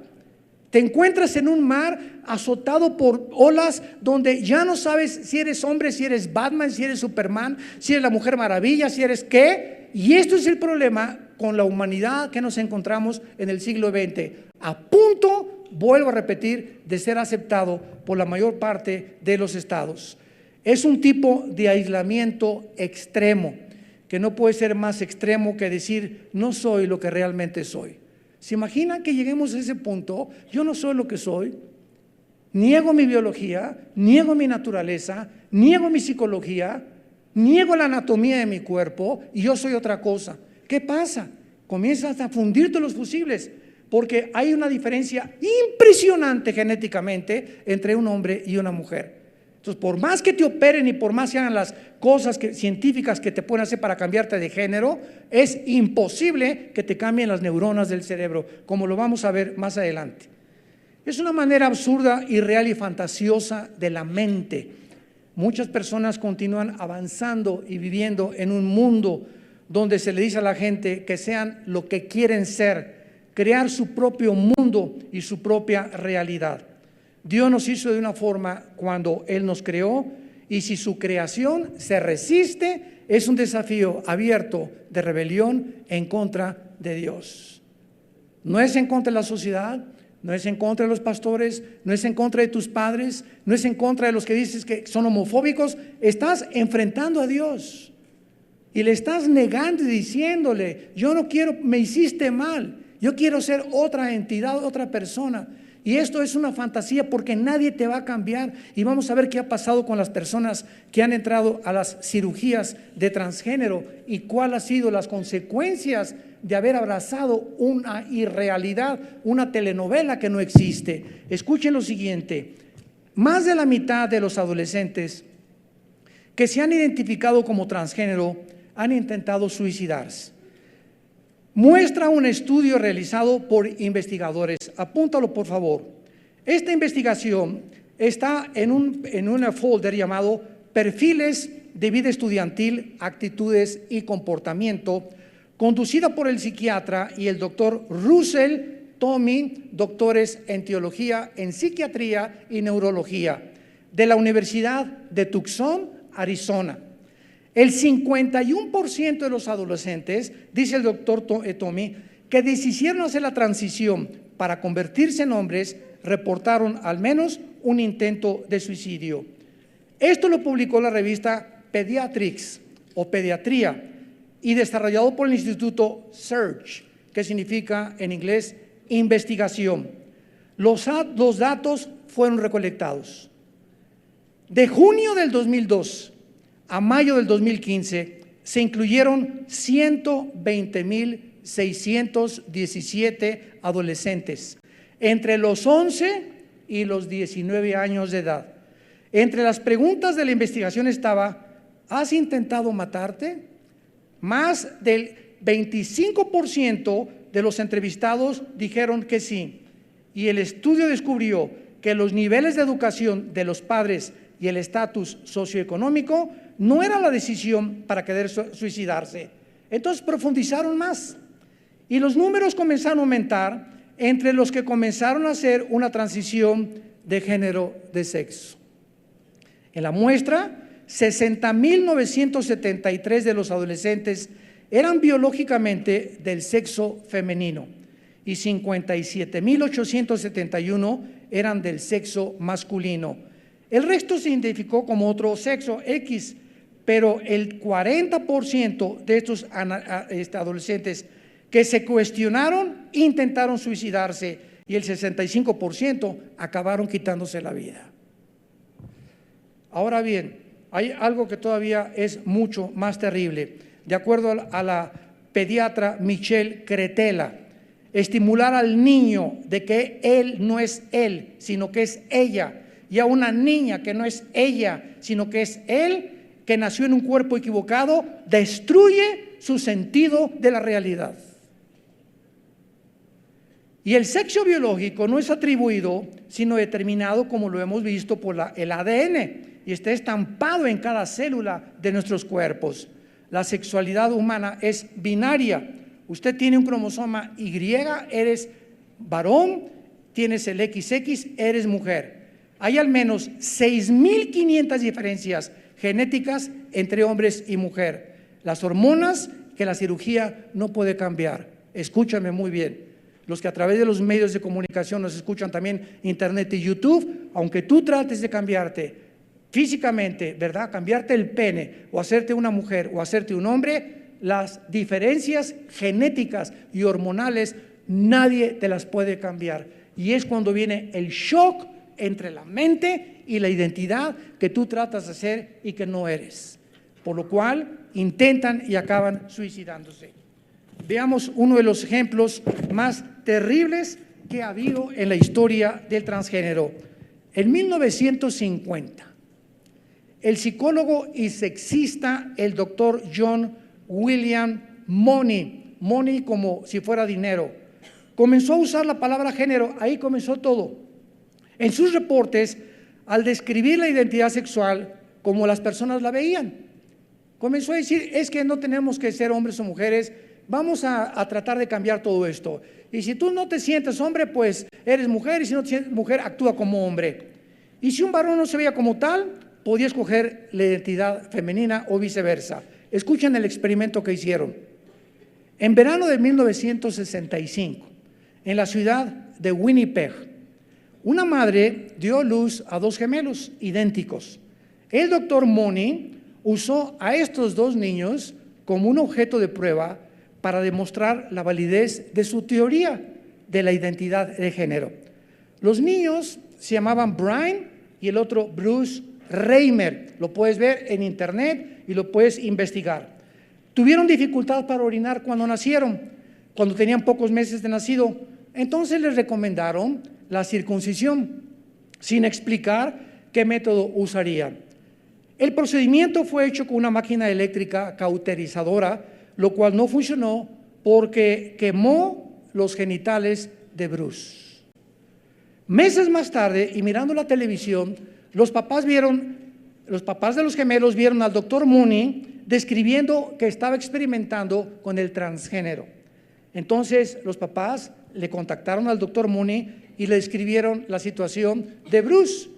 Te encuentras en un mar azotado por olas donde ya no sabes si eres hombre, si eres Batman, si eres Superman, si eres la Mujer Maravilla, si eres qué. Y esto es el problema con la humanidad que nos encontramos en el siglo XX, a punto, vuelvo a repetir, de ser aceptado por la mayor parte de los estados. Es un tipo de aislamiento extremo, que no puede ser más extremo que decir no soy lo que realmente soy. ¿Se imaginan que lleguemos a ese punto? Yo no soy lo que soy, niego mi biología, niego mi naturaleza, niego mi psicología, niego la anatomía de mi cuerpo y yo soy otra cosa. ¿Qué pasa? comienzas a fundirte los fusibles, porque hay una diferencia impresionante genéticamente entre un hombre y una mujer. Entonces, por más que te operen y por más que hagan las cosas científicas que te pueden hacer para cambiarte de género, es imposible que te cambien las neuronas del cerebro, como lo vamos a ver más adelante. Es una manera absurda, irreal y fantasiosa de la mente. Muchas personas continúan avanzando y viviendo en un mundo donde se le dice a la gente que sean lo que quieren ser, crear su propio mundo y su propia realidad. Dios nos hizo de una forma cuando Él nos creó, y si su creación se resiste, es un desafío abierto de rebelión en contra de Dios. No es en contra de la sociedad, no es en contra de los pastores, no es en contra de tus padres, no es en contra de los que dices que son homofóbicos. Estás enfrentando a Dios y le estás negando y diciéndole: yo no quiero, me hiciste mal, yo quiero ser otra entidad, otra persona. Y esto es una fantasía, porque nadie te va a cambiar. Y vamos a ver qué ha pasado con las personas que han entrado a las cirugías de transgénero y cuáles han sido las consecuencias de haber abrazado una irrealidad, una telenovela que no existe. Escuchen lo siguiente: más de la mitad de los adolescentes que se han identificado como transgénero han intentado suicidarse. Muestra un estudio realizado por investigadores. Apúntalo, por favor. Esta investigación está en un folder llamado Perfiles de vida estudiantil, actitudes y comportamiento, conducida por el psiquiatra y el doctor Russell Tumey, doctores en teología, en psiquiatría y neurología, de la Universidad de Tucson, Arizona. El 51% de los adolescentes, dice el doctor Tumey, que decidieron hacer la transición para convertirse en hombres, reportaron al menos un intento de suicidio. Esto lo publicó la revista Pediatrics o Pediatría y desarrollado por el Instituto Search, que significa en inglés investigación. Los datos fueron recolectados. De junio del 2002 a mayo del 2015 se incluyeron 120,617 adolescentes entre los 11 y los 19 años de edad. Entre las preguntas de la investigación estaba: ¿has intentado matarte? Más del 25% de los entrevistados dijeron que sí, y el estudio descubrió que los niveles de educación de los padres y el estatus socioeconómico no era la decisión para querer suicidarse. Entonces profundizaron más y los números comenzaron a aumentar entre los que comenzaron a hacer una transición de género de sexo. En la muestra, 60,973 de los adolescentes eran biológicamente del sexo femenino y 57,871 eran del sexo masculino. El resto se identificó como otro sexo, X, pero el 40% de estos adolescentes que se cuestionaron intentaron suicidarse y el 65% acabaron quitándose la vida. Ahora bien, hay algo que todavía es mucho más terrible. De acuerdo a la pediatra Michelle Cretella, estimular al niño de que él no es él, sino que es ella, y a una niña que no es ella, sino que es él, que nació en un cuerpo equivocado, destruye su sentido de la realidad. Y el sexo biológico no es atribuido, sino determinado, como lo hemos visto, por el ADN, y está estampado en cada célula de nuestros cuerpos. La sexualidad humana es binaria. Usted tiene un cromosoma Y, eres varón, tienes el XX, eres mujer. Hay al menos 6,500 diferencias genéticas entre hombres y mujer. Las hormonas que la cirugía no puede cambiar. Escúchame muy bien. Los que a través de los medios de comunicación nos escuchan también, internet y YouTube, aunque tú trates de cambiarte físicamente, ¿verdad? Cambiarte el pene o hacerte una mujer o hacerte un hombre, las diferencias genéticas y hormonales nadie te las puede cambiar. Y es cuando viene el shock entre la mente y la identidad que tú tratas de ser y que no eres. Por lo cual intentan y acaban suicidándose. veamos uno de los ejemplos más terribles que ha habido en la historia del transgénero. En 1950, el psicólogo y sexista, el doctor John William Money como si fuera dinero, comenzó a usar la palabra género. Ahí comenzó todo. En sus reportes, al describir la identidad sexual como las personas la veían, comenzó a decir: es que no tenemos que ser hombres o mujeres, vamos a tratar de cambiar todo esto. Y si tú no te sientes hombre, pues eres mujer, y si no te sientes mujer, actúa como hombre. Y si un varón no se veía como tal, podía escoger la identidad femenina o viceversa. Escuchen el experimento que hicieron. En verano de 1965, en la ciudad de Winnipeg, una madre dio a luz a dos gemelos idénticos. El doctor Money usó a estos dos niños como un objeto de prueba para demostrar la validez de su teoría de la identidad de género. Los niños se llamaban Brian y el otro Bruce Reimer. Lo puedes ver en internet y lo puedes investigar. Tuvieron dificultad para orinar cuando nacieron, cuando tenían pocos meses de nacido. Entonces les recomendaron la circuncisión, sin explicar qué método usarían. El procedimiento fue hecho con una máquina eléctrica cauterizadora, lo cual no funcionó porque quemó los genitales de Bruce. Meses más tarde, y mirando la televisión, los papás de los gemelos vieron al doctor Mooney describiendo que estaba experimentando con el transgénero. Entonces los papás le contactaron al doctor Mooney y le describieron la situación de Bruce,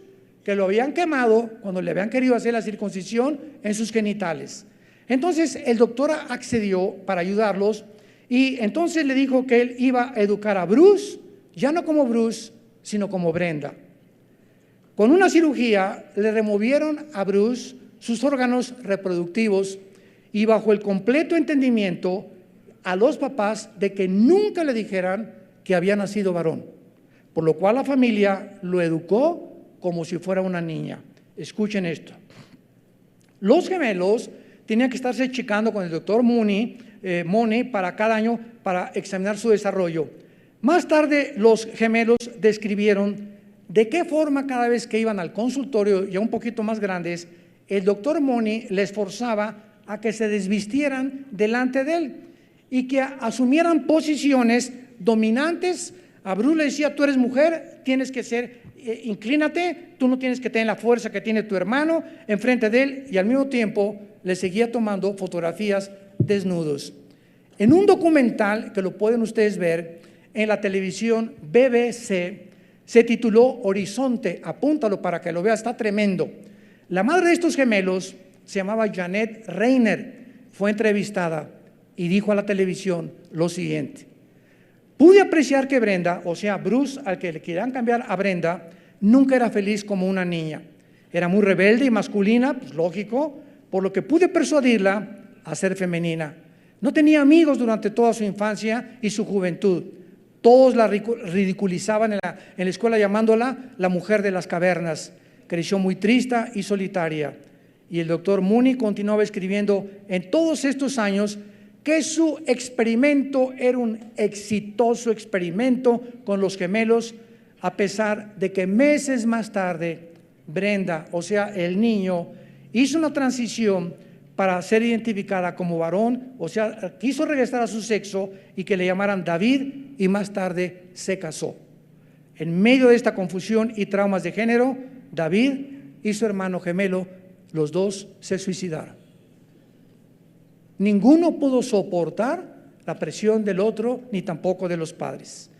que lo habían quemado cuando le habían querido hacer la circuncisión en sus genitales. Entonces el doctor accedió para ayudarlos, y entonces le dijo que él iba a educar a Bruce, ya no como Bruce, sino como Brenda. Con una cirugía le removieron a Bruce sus órganos reproductivos, y bajo el completo entendimiento a los papás de que nunca le dijeran que había nacido varón, por lo cual la familia lo educó como si fuera una niña. Escuchen esto. Los gemelos tenían que estarse checando con el doctor Money para cada año para examinar su desarrollo. Más tarde los gemelos describieron de qué forma cada vez que iban al consultorio, ya un poquito más grandes, el doctor Money les forzaba a que se desvistieran delante de él y que asumieran posiciones dominantes. A Bruce le decía: tú eres mujer, tienes que ser, inclínate, tú no tienes que tener la fuerza que tiene tu hermano enfrente de él, y al mismo tiempo le seguía tomando fotografías desnudos. En un documental que lo pueden ustedes ver en la televisión BBC, se tituló Horizonte, apúntalo para que lo veas, está tremendo. La madre de estos gemelos se llamaba Janet Reiner, fue entrevistada y dijo a la televisión lo siguiente: pude apreciar que Brenda, o sea Bruce, al que le querían cambiar a Brenda, nunca era feliz como una niña. Era muy rebelde y masculina, pues lógico, por lo que pude persuadirla a ser femenina. No tenía amigos durante toda su infancia y su juventud. Todos la ridiculizaban en la escuela llamándola la mujer de las cavernas. Creció muy triste y solitaria. Y el doctor Mooney continuaba escribiendo en todos estos años que su experimento era un exitoso experimento con los gemelos, a pesar de que meses más tarde Brenda, o sea el niño, hizo una transición para ser identificada como varón, o sea quiso regresar a su sexo y que le llamaran David, y más tarde se casó. En medio de esta confusión y traumas de género, David y su hermano gemelo, los dos se suicidaron. Ninguno pudo soportar la presión del otro, ni tampoco de los padres.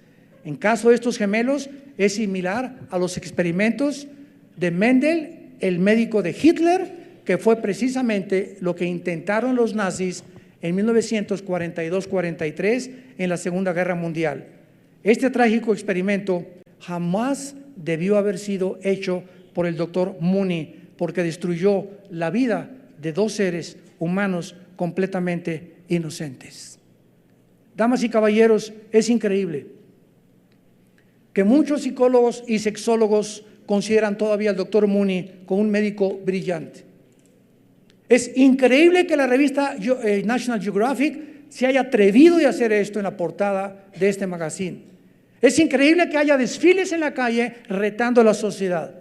En caso de estos gemelos es similar a los experimentos de Mendel, el médico de Hitler, que fue precisamente lo que intentaron los nazis en 1942-43 en la Segunda Guerra Mundial. Este trágico experimento jamás debió haber sido hecho por el doctor Mooney, porque destruyó la vida de dos seres humanos completamente inocentes. Damas y caballeros, es increíble que muchos psicólogos y sexólogos consideran todavía al doctor Mooney como un médico brillante. Es increíble que la revista National Geographic se haya atrevido de hacer esto en la portada de este magazine. Es increíble que haya desfiles en la calle retando a la sociedad,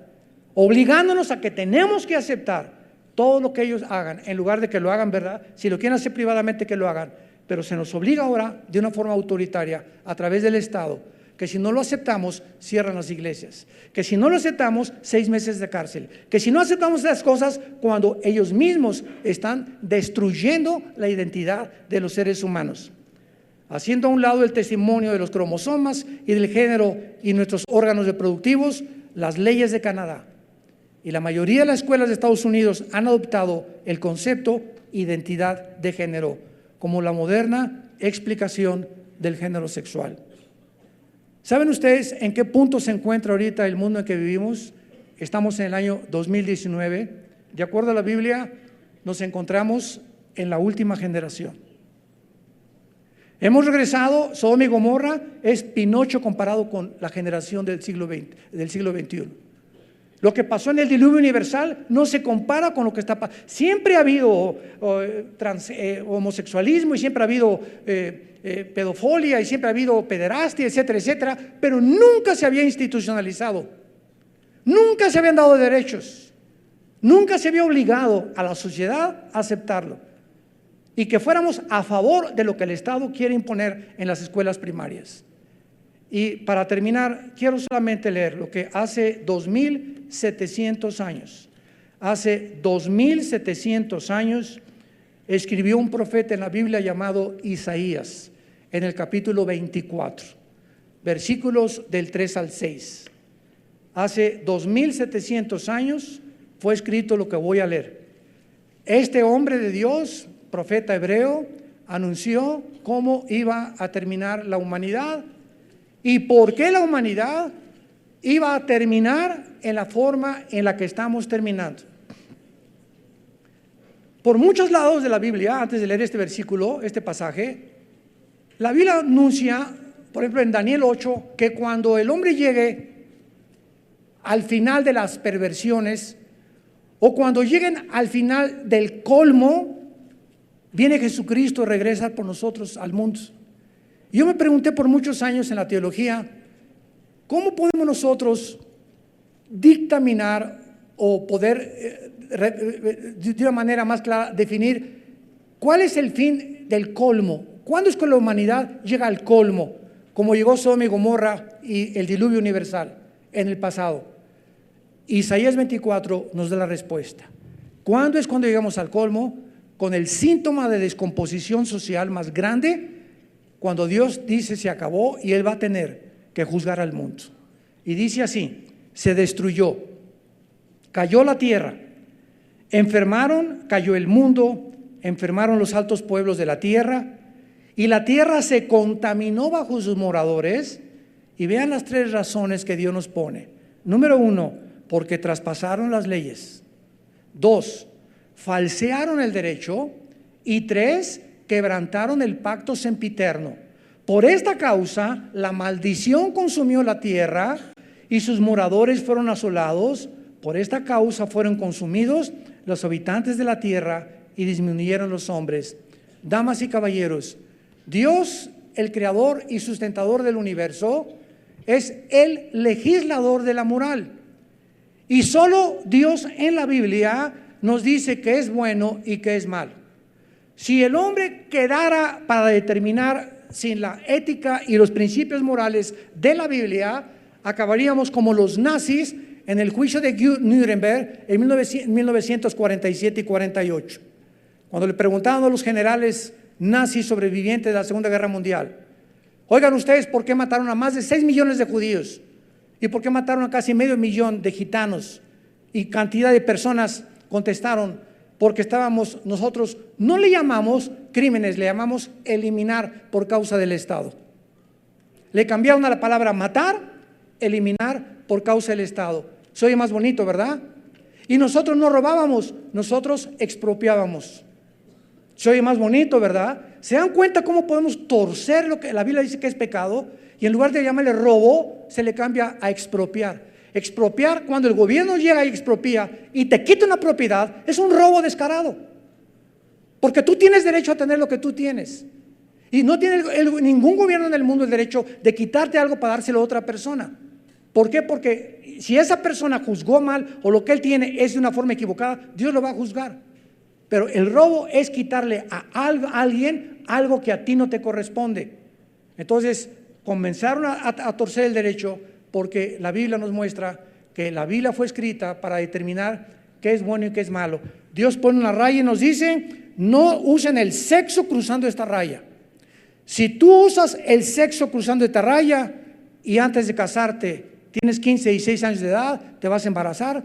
obligándonos a que tenemos que aceptar todo lo que ellos hagan, en lugar de que lo hagan, ¿verdad? Si lo quieren hacer privadamente, que lo hagan, pero se nos obliga ahora de una forma autoritaria a través del Estado, que si no lo aceptamos, cierran las iglesias, que si no lo aceptamos, 6 meses de cárcel, que si no aceptamos esas cosas, cuando ellos mismos están destruyendo la identidad de los seres humanos, haciendo a un lado el testimonio de los cromosomas y del género y nuestros órganos reproductivos, las leyes de Canadá. Y la mayoría de las escuelas de Estados Unidos han adoptado el concepto identidad de género como la moderna explicación del género sexual. ¿Saben ustedes en qué punto se encuentra ahorita el mundo en que vivimos? Estamos en el año 2019. De acuerdo a la Biblia, nos encontramos en la última generación. Hemos regresado, Sodoma y Gomorra es Pinocho comparado con la generación del siglo XXI. Lo que pasó en el diluvio universal no se compara con lo que está pasando. Siempre ha habido homosexualismo y siempre ha habido pedofilia y siempre ha habido pederastia, etcétera, etcétera, pero nunca se había institucionalizado, nunca se habían dado derechos, nunca se había obligado a la sociedad a aceptarlo y que fuéramos a favor de lo que el Estado quiere imponer en las escuelas primarias. Y para terminar, quiero solamente leer lo que hace 2700 años, escribió un profeta en la Biblia llamado Isaías, en el capítulo 24, versículos del 3 al 6. Hace 2700 años fue escrito lo que voy a leer. Este hombre de Dios, profeta hebreo, anunció cómo iba a terminar la humanidad y por qué la humanidad iba a terminar en la forma en la que estamos terminando. Por muchos lados de la Biblia, antes de leer este versículo, este pasaje, la Biblia anuncia, por ejemplo en Daniel 8, que cuando el hombre llegue al final de las perversiones o cuando lleguen al final del colmo, viene Jesucristo, regresa por nosotros al mundo. Yo me pregunté por muchos años en la teología, ¿cómo podemos nosotros dictaminar o poder de una manera más clara definir cuál es el fin del colmo? ¿Cuándo es que la humanidad llega al colmo? Como llegó Sodoma y Gomorra y el diluvio universal en el pasado. Isaías 24 nos da la respuesta. ¿Cuándo es cuando llegamos al colmo? Con el síntoma de descomposición social más grande, cuando Dios dice se acabó y Él va a tener que juzgar al mundo. Y dice así: se destruyó, cayó la tierra, enfermaron, cayó el mundo, enfermaron los altos pueblos de la tierra, y la tierra se contaminó bajo sus moradores. Y vean las 3 razones que Dios nos pone. Número 1, porque traspasaron las leyes. 2, falsearon el derecho. Y 3, quebrantaron el pacto sempiterno. Por esta causa, la maldición consumió la tierra y sus moradores fueron asolados. Por esta causa fueron consumidos los habitantes de la tierra y disminuyeron los hombres. Damas y caballeros, Dios, el creador y sustentador del universo, es el legislador de la moral. Y solo Dios en la Biblia nos dice que es bueno y que es malo. Si el hombre quedara para determinar sin la ética y los principios morales de la Biblia, acabaríamos como los nazis en el juicio de Nuremberg en 1947 y 48. Cuando le preguntaban a los generales nazis sobrevivientes de la Segunda Guerra Mundial: oigan ustedes, ¿por qué mataron a más de 6 millones de judíos? ¿Y por qué mataron a casi medio millón de gitanos? Y cantidad de personas contestaron: porque nosotros no le llamamos crímenes, le llamamos eliminar por causa del Estado. Le cambiaron a la palabra matar, eliminar por causa del Estado. Se oye más bonito, ¿verdad? Y nosotros no robábamos, nosotros expropiábamos. Se oye más bonito, ¿verdad? ¿Se dan cuenta cómo podemos torcer lo que la Biblia dice que es pecado? Y en lugar de llamarle robo, se le cambia a expropiar. Expropiar, cuando el gobierno llega y expropia y te quita una propiedad, es un robo descarado, porque tú tienes derecho a tener lo que tú tienes. Y no tiene ningún gobierno en el mundo el derecho de quitarte algo para dárselo a otra persona. ¿Por qué? Porque si esa persona juzgó mal o lo que él tiene es de una forma equivocada, Dios lo va a juzgar. Pero el robo es quitarle a alguien algo que a ti no te corresponde. Entonces comenzaron a torcer el derecho, porque la Biblia nos muestra que la Biblia fue escrita para determinar qué es bueno y qué es malo. Dios pone una raya y nos dice: no usen el sexo cruzando esta raya. Si tú usas el sexo cruzando esta raya y antes de casarte tienes 15 y 16 años de edad, te vas a embarazar,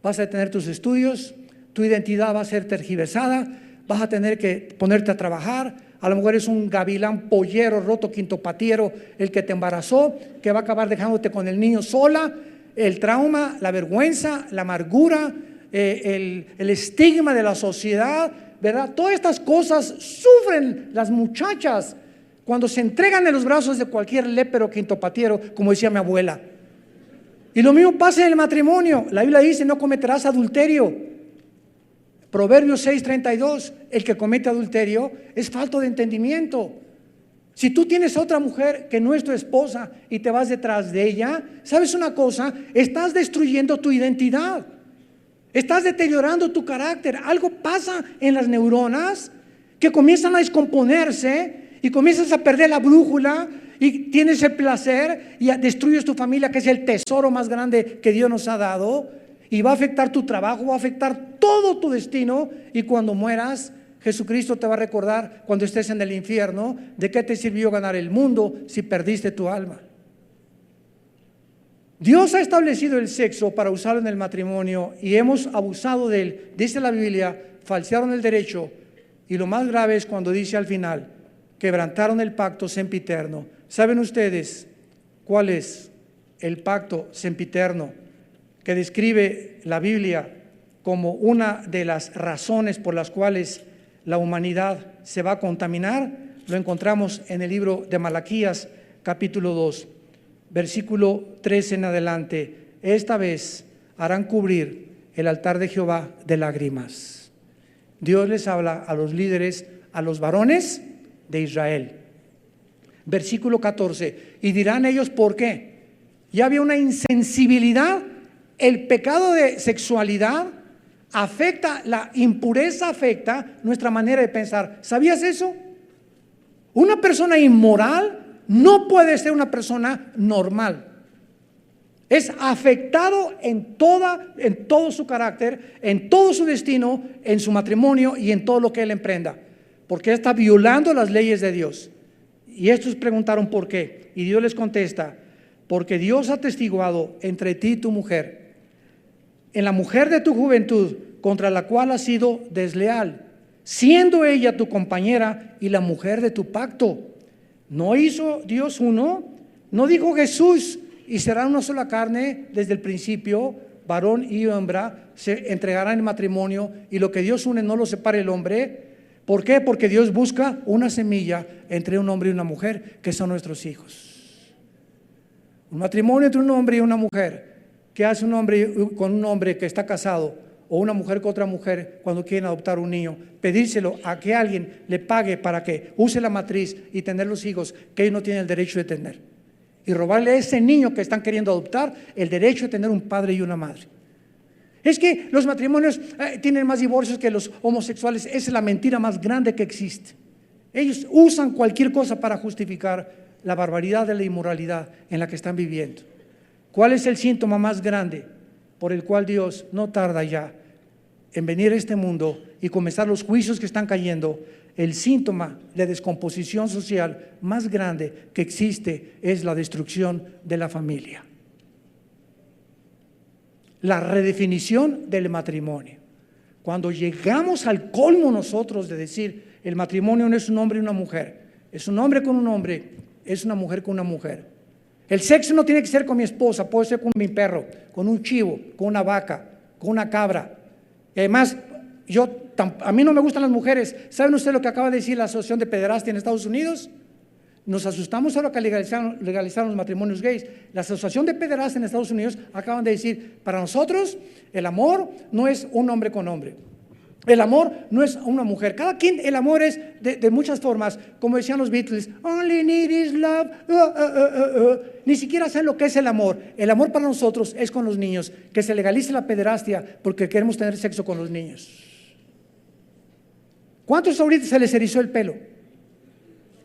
vas a tener tus estudios, tu identidad va a ser tergiversada, vas a tener que ponerte a trabajar. A lo mejor es un gavilán pollero, roto, quintopatiero el que te embarazó, que va a acabar dejándote con el niño sola. El trauma, la vergüenza, la amargura, el estigma de la sociedad, ¿verdad? Todas estas cosas sufren las muchachas cuando se entregan en los brazos de cualquier lépero quintopatiero, como decía mi abuela. Y lo mismo pasa en el matrimonio. La Biblia dice: no cometerás adulterio. Proverbios 6:32, el que comete adulterio es falto de entendimiento. Si tú tienes a otra mujer que no es tu esposa y te vas detrás de ella, ¿sabes una cosa? Estás destruyendo tu identidad, estás deteriorando tu carácter. Algo pasa en las neuronas que comienzan a descomponerse y comienzas a perder la brújula y tienes el placer y destruyes tu familia, que es el tesoro más grande que Dios nos ha dado, y va a afectar tu trabajo, va a afectar todo tu destino. Y cuando mueras, Jesucristo te va a recordar, cuando estés en el infierno, de qué te sirvió ganar el mundo si perdiste tu alma. Dios ha establecido el sexo para usarlo en el matrimonio y hemos abusado de él. Dice la Biblia: falsearon el derecho, y lo más grave es cuando dice al final: quebrantaron el pacto sempiterno. ¿Saben ustedes cuál es el pacto sempiterno que describe la Biblia como una de las razones por las cuales la humanidad se va a contaminar? Lo encontramos en el libro de Malaquías, capítulo 2, versículo 13 en adelante. Esta vez harán cubrir el altar de Jehová de lágrimas. Dios les habla a los líderes, a los varones de Israel. Versículo 14, y dirán ellos: ¿por qué? Ya había una insensibilidad. El pecado de sexualidad afecta, la impureza afecta nuestra manera de pensar. ¿Sabías eso? Una persona inmoral no puede ser una persona normal. Es afectado en todo su carácter, en todo su destino, en su matrimonio y en todo lo que él emprenda, porque está violando las leyes de Dios. Y estos preguntaron por qué, y Dios les contesta: porque Dios ha atestiguado entre ti y tu mujer, en la mujer de tu juventud, contra la cual has sido desleal, siendo ella tu compañera y la mujer de tu pacto. ¿No hizo Dios uno? ¿No dijo Jesús: y serán una sola carne desde el principio? Varón y hembra se entregarán en matrimonio, y lo que Dios une no lo separe el hombre. ¿Por qué? Porque Dios busca una semilla entre un hombre y una mujer, que son nuestros hijos. Un matrimonio entre un hombre y una mujer. ¿Qué hace un hombre con un hombre que está casado, o una mujer con otra mujer cuando quieren adoptar un niño? Pedírselo a que alguien le pague para que use la matriz y tener los hijos que ellos no tienen el derecho de tener, y robarle a ese niño que están queriendo adoptar el derecho de tener un padre y una madre. Es que los matrimonios tienen más divorcios que los homosexuales. Esa es la mentira más grande que existe. Ellos usan cualquier cosa para justificar la barbaridad de la inmoralidad en la que están viviendo. ¿Cuál es el síntoma más grande por el cual Dios no tarda ya en venir a este mundo y comenzar los juicios que están cayendo? El síntoma de descomposición social más grande que existe es la destrucción de la familia. La redefinición del matrimonio. Cuando llegamos al colmo nosotros de decir: el matrimonio no es un hombre y una mujer, es un hombre con un hombre, es una mujer con una mujer. El sexo no tiene que ser con mi esposa, puede ser con mi perro, con un chivo, con una vaca, con una cabra. Y además, a mí no me gustan las mujeres. ¿Saben ustedes lo que acaba de decir la Asociación de Pederastia en Estados Unidos? Nos asustamos ahora que legalizaron los matrimonios gays. La Asociación de Pederastas en Estados Unidos acaban de decir: para nosotros el amor no es un hombre con hombre, El amor no es a una mujer. Cada quien, el amor es de muchas formas. Como decían los Beatles, only need is love. Ni siquiera saben lo que es el amor. El amor para nosotros es con los niños. Que se legalice la pederastia porque queremos tener sexo con los niños. ¿Cuántos ahorita se les erizó el pelo?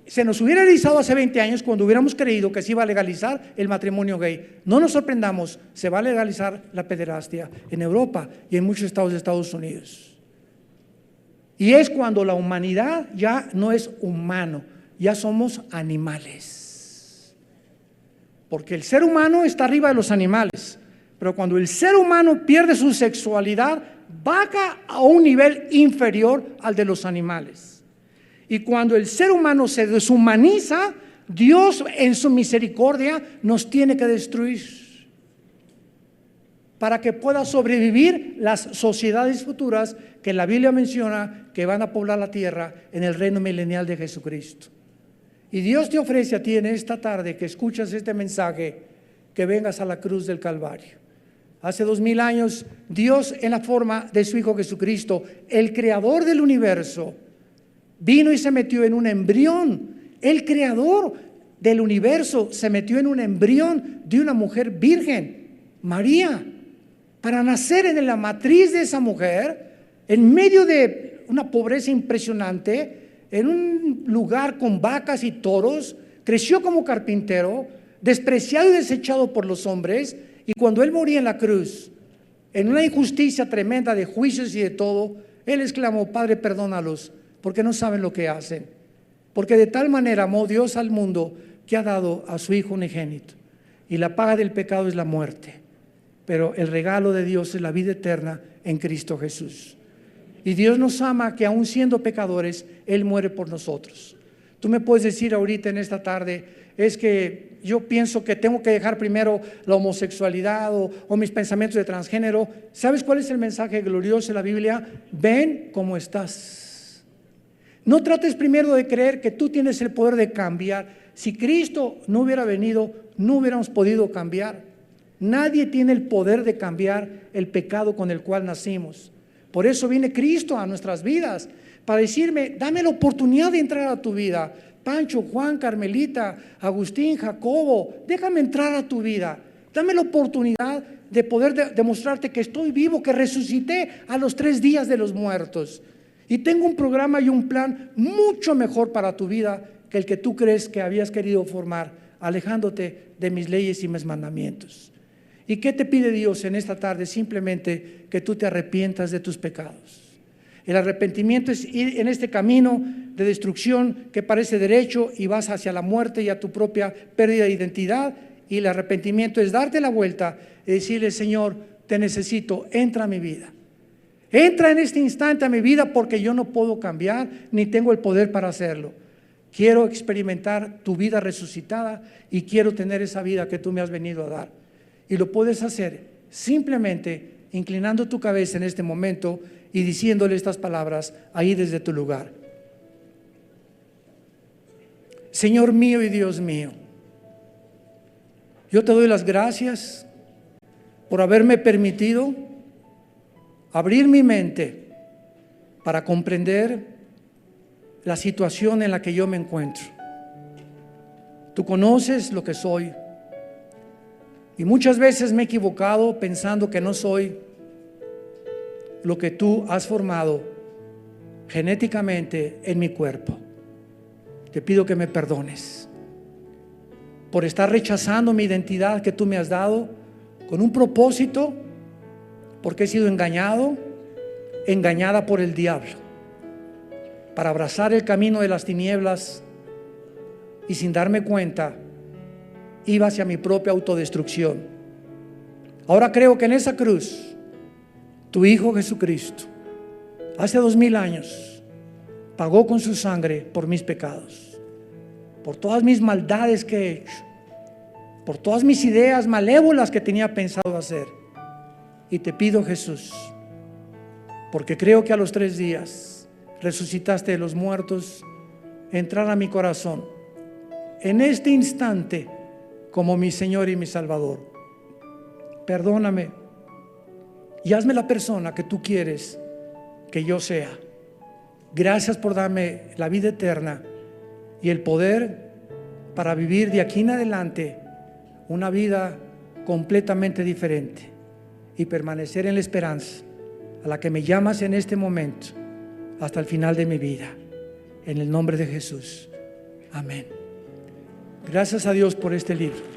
Se nos hubiera erizado hace 20 años cuando hubiéramos creído que se iba a legalizar el matrimonio gay. No nos sorprendamos, se va a legalizar la pederastia en Europa y en muchos estados de Estados Unidos. Y es cuando la humanidad ya no es humano, ya somos animales. Porque el ser humano está arriba de los animales, pero cuando el ser humano pierde su sexualidad, baja a un nivel inferior al de los animales. Y cuando el ser humano se deshumaniza, Dios en su misericordia nos tiene que destruir para que pueda sobrevivir las sociedades futuras que la Biblia menciona que van a poblar la tierra en el reino milenial de Jesucristo. Y Dios te ofrece a ti en esta tarde que escuchas este mensaje, que vengas a la cruz del Calvario. Hace 2000 años, Dios en la forma de su Hijo Jesucristo, el creador del universo, vino y se metió en un embrión. El creador del universo se metió en un embrión de una mujer virgen, María, para nacer en la matriz de esa mujer, en medio de una pobreza impresionante, en un lugar con vacas y toros. Creció como carpintero, despreciado y desechado por los hombres, y cuando él moría en la cruz, en una injusticia tremenda de juicios y de todo, él exclamó: Padre, perdónalos, porque no saben lo que hacen. Porque de tal manera amó Dios al mundo que ha dado a su Hijo unigénito, y la paga del pecado es la muerte, pero el regalo de Dios es la vida eterna en Cristo Jesús. Y Dios nos ama, que aún siendo pecadores, Él muere por nosotros. Tú me puedes decir ahorita en esta tarde: es que yo pienso que tengo que dejar primero la homosexualidad o mis pensamientos de transgénero. ¿Sabes cuál es el mensaje glorioso de la Biblia? Ven como estás. No trates primero de creer que tú tienes el poder de cambiar. Si Cristo no hubiera venido, no hubiéramos podido cambiar. Nadie tiene el poder de cambiar el pecado con el cual nacimos. Por eso viene Cristo a nuestras vidas, para decirme: dame la oportunidad de entrar a tu vida. Pancho, Juan, Carmelita, Agustín, Jacobo, déjame entrar a tu vida. Dame la oportunidad de poder demostrarte que estoy vivo, que resucité a los 3 días de los muertos. Y tengo un programa y un plan mucho mejor para tu vida que el que tú crees que habías querido formar, alejándote de mis leyes y mis mandamientos. ¿Y qué te pide Dios en esta tarde? Simplemente que tú te arrepientas de tus pecados. El arrepentimiento es ir en este camino de destrucción que parece derecho y vas hacia la muerte y a tu propia pérdida de identidad. Y el arrepentimiento es darte la vuelta y decirle: Señor, te necesito, entra a mi vida. Entra en este instante a mi vida, porque yo no puedo cambiar ni tengo el poder para hacerlo. Quiero experimentar tu vida resucitada y quiero tener esa vida que tú me has venido a dar. Y lo puedes hacer simplemente inclinando tu cabeza en este momento y diciéndole estas palabras ahí desde tu lugar: Señor mío y Dios mío, yo te doy las gracias por haberme permitido abrir mi mente para comprender la situación en la que yo me encuentro. Tú conoces lo que soy. Y muchas veces me he equivocado pensando que no soy lo que tú has formado genéticamente en mi cuerpo. Te pido que me perdones por estar rechazando mi identidad que tú me has dado con un propósito, porque he sido engañada por el diablo, para abrazar el camino de las tinieblas, y sin darme cuenta iba hacia mi propia autodestrucción. Ahora creo que en esa cruz tu Hijo Jesucristo, hace 2000 años, pagó con su sangre por mis pecados, por todas mis maldades que he hecho, por todas mis ideas malévolas que tenía pensado hacer. Y te pido, Jesús, porque creo que a los 3 días resucitaste de los muertos, entrar a mi corazón en este instante como mi Señor y mi Salvador. Perdóname y hazme la persona que tú quieres que yo sea. Gracias por darme la vida eterna y el poder para vivir de aquí en adelante una vida completamente diferente y permanecer en la esperanza a la que me llamas en este momento hasta el final de mi vida. En el nombre de Jesús. Amén. Gracias a Dios por este libro.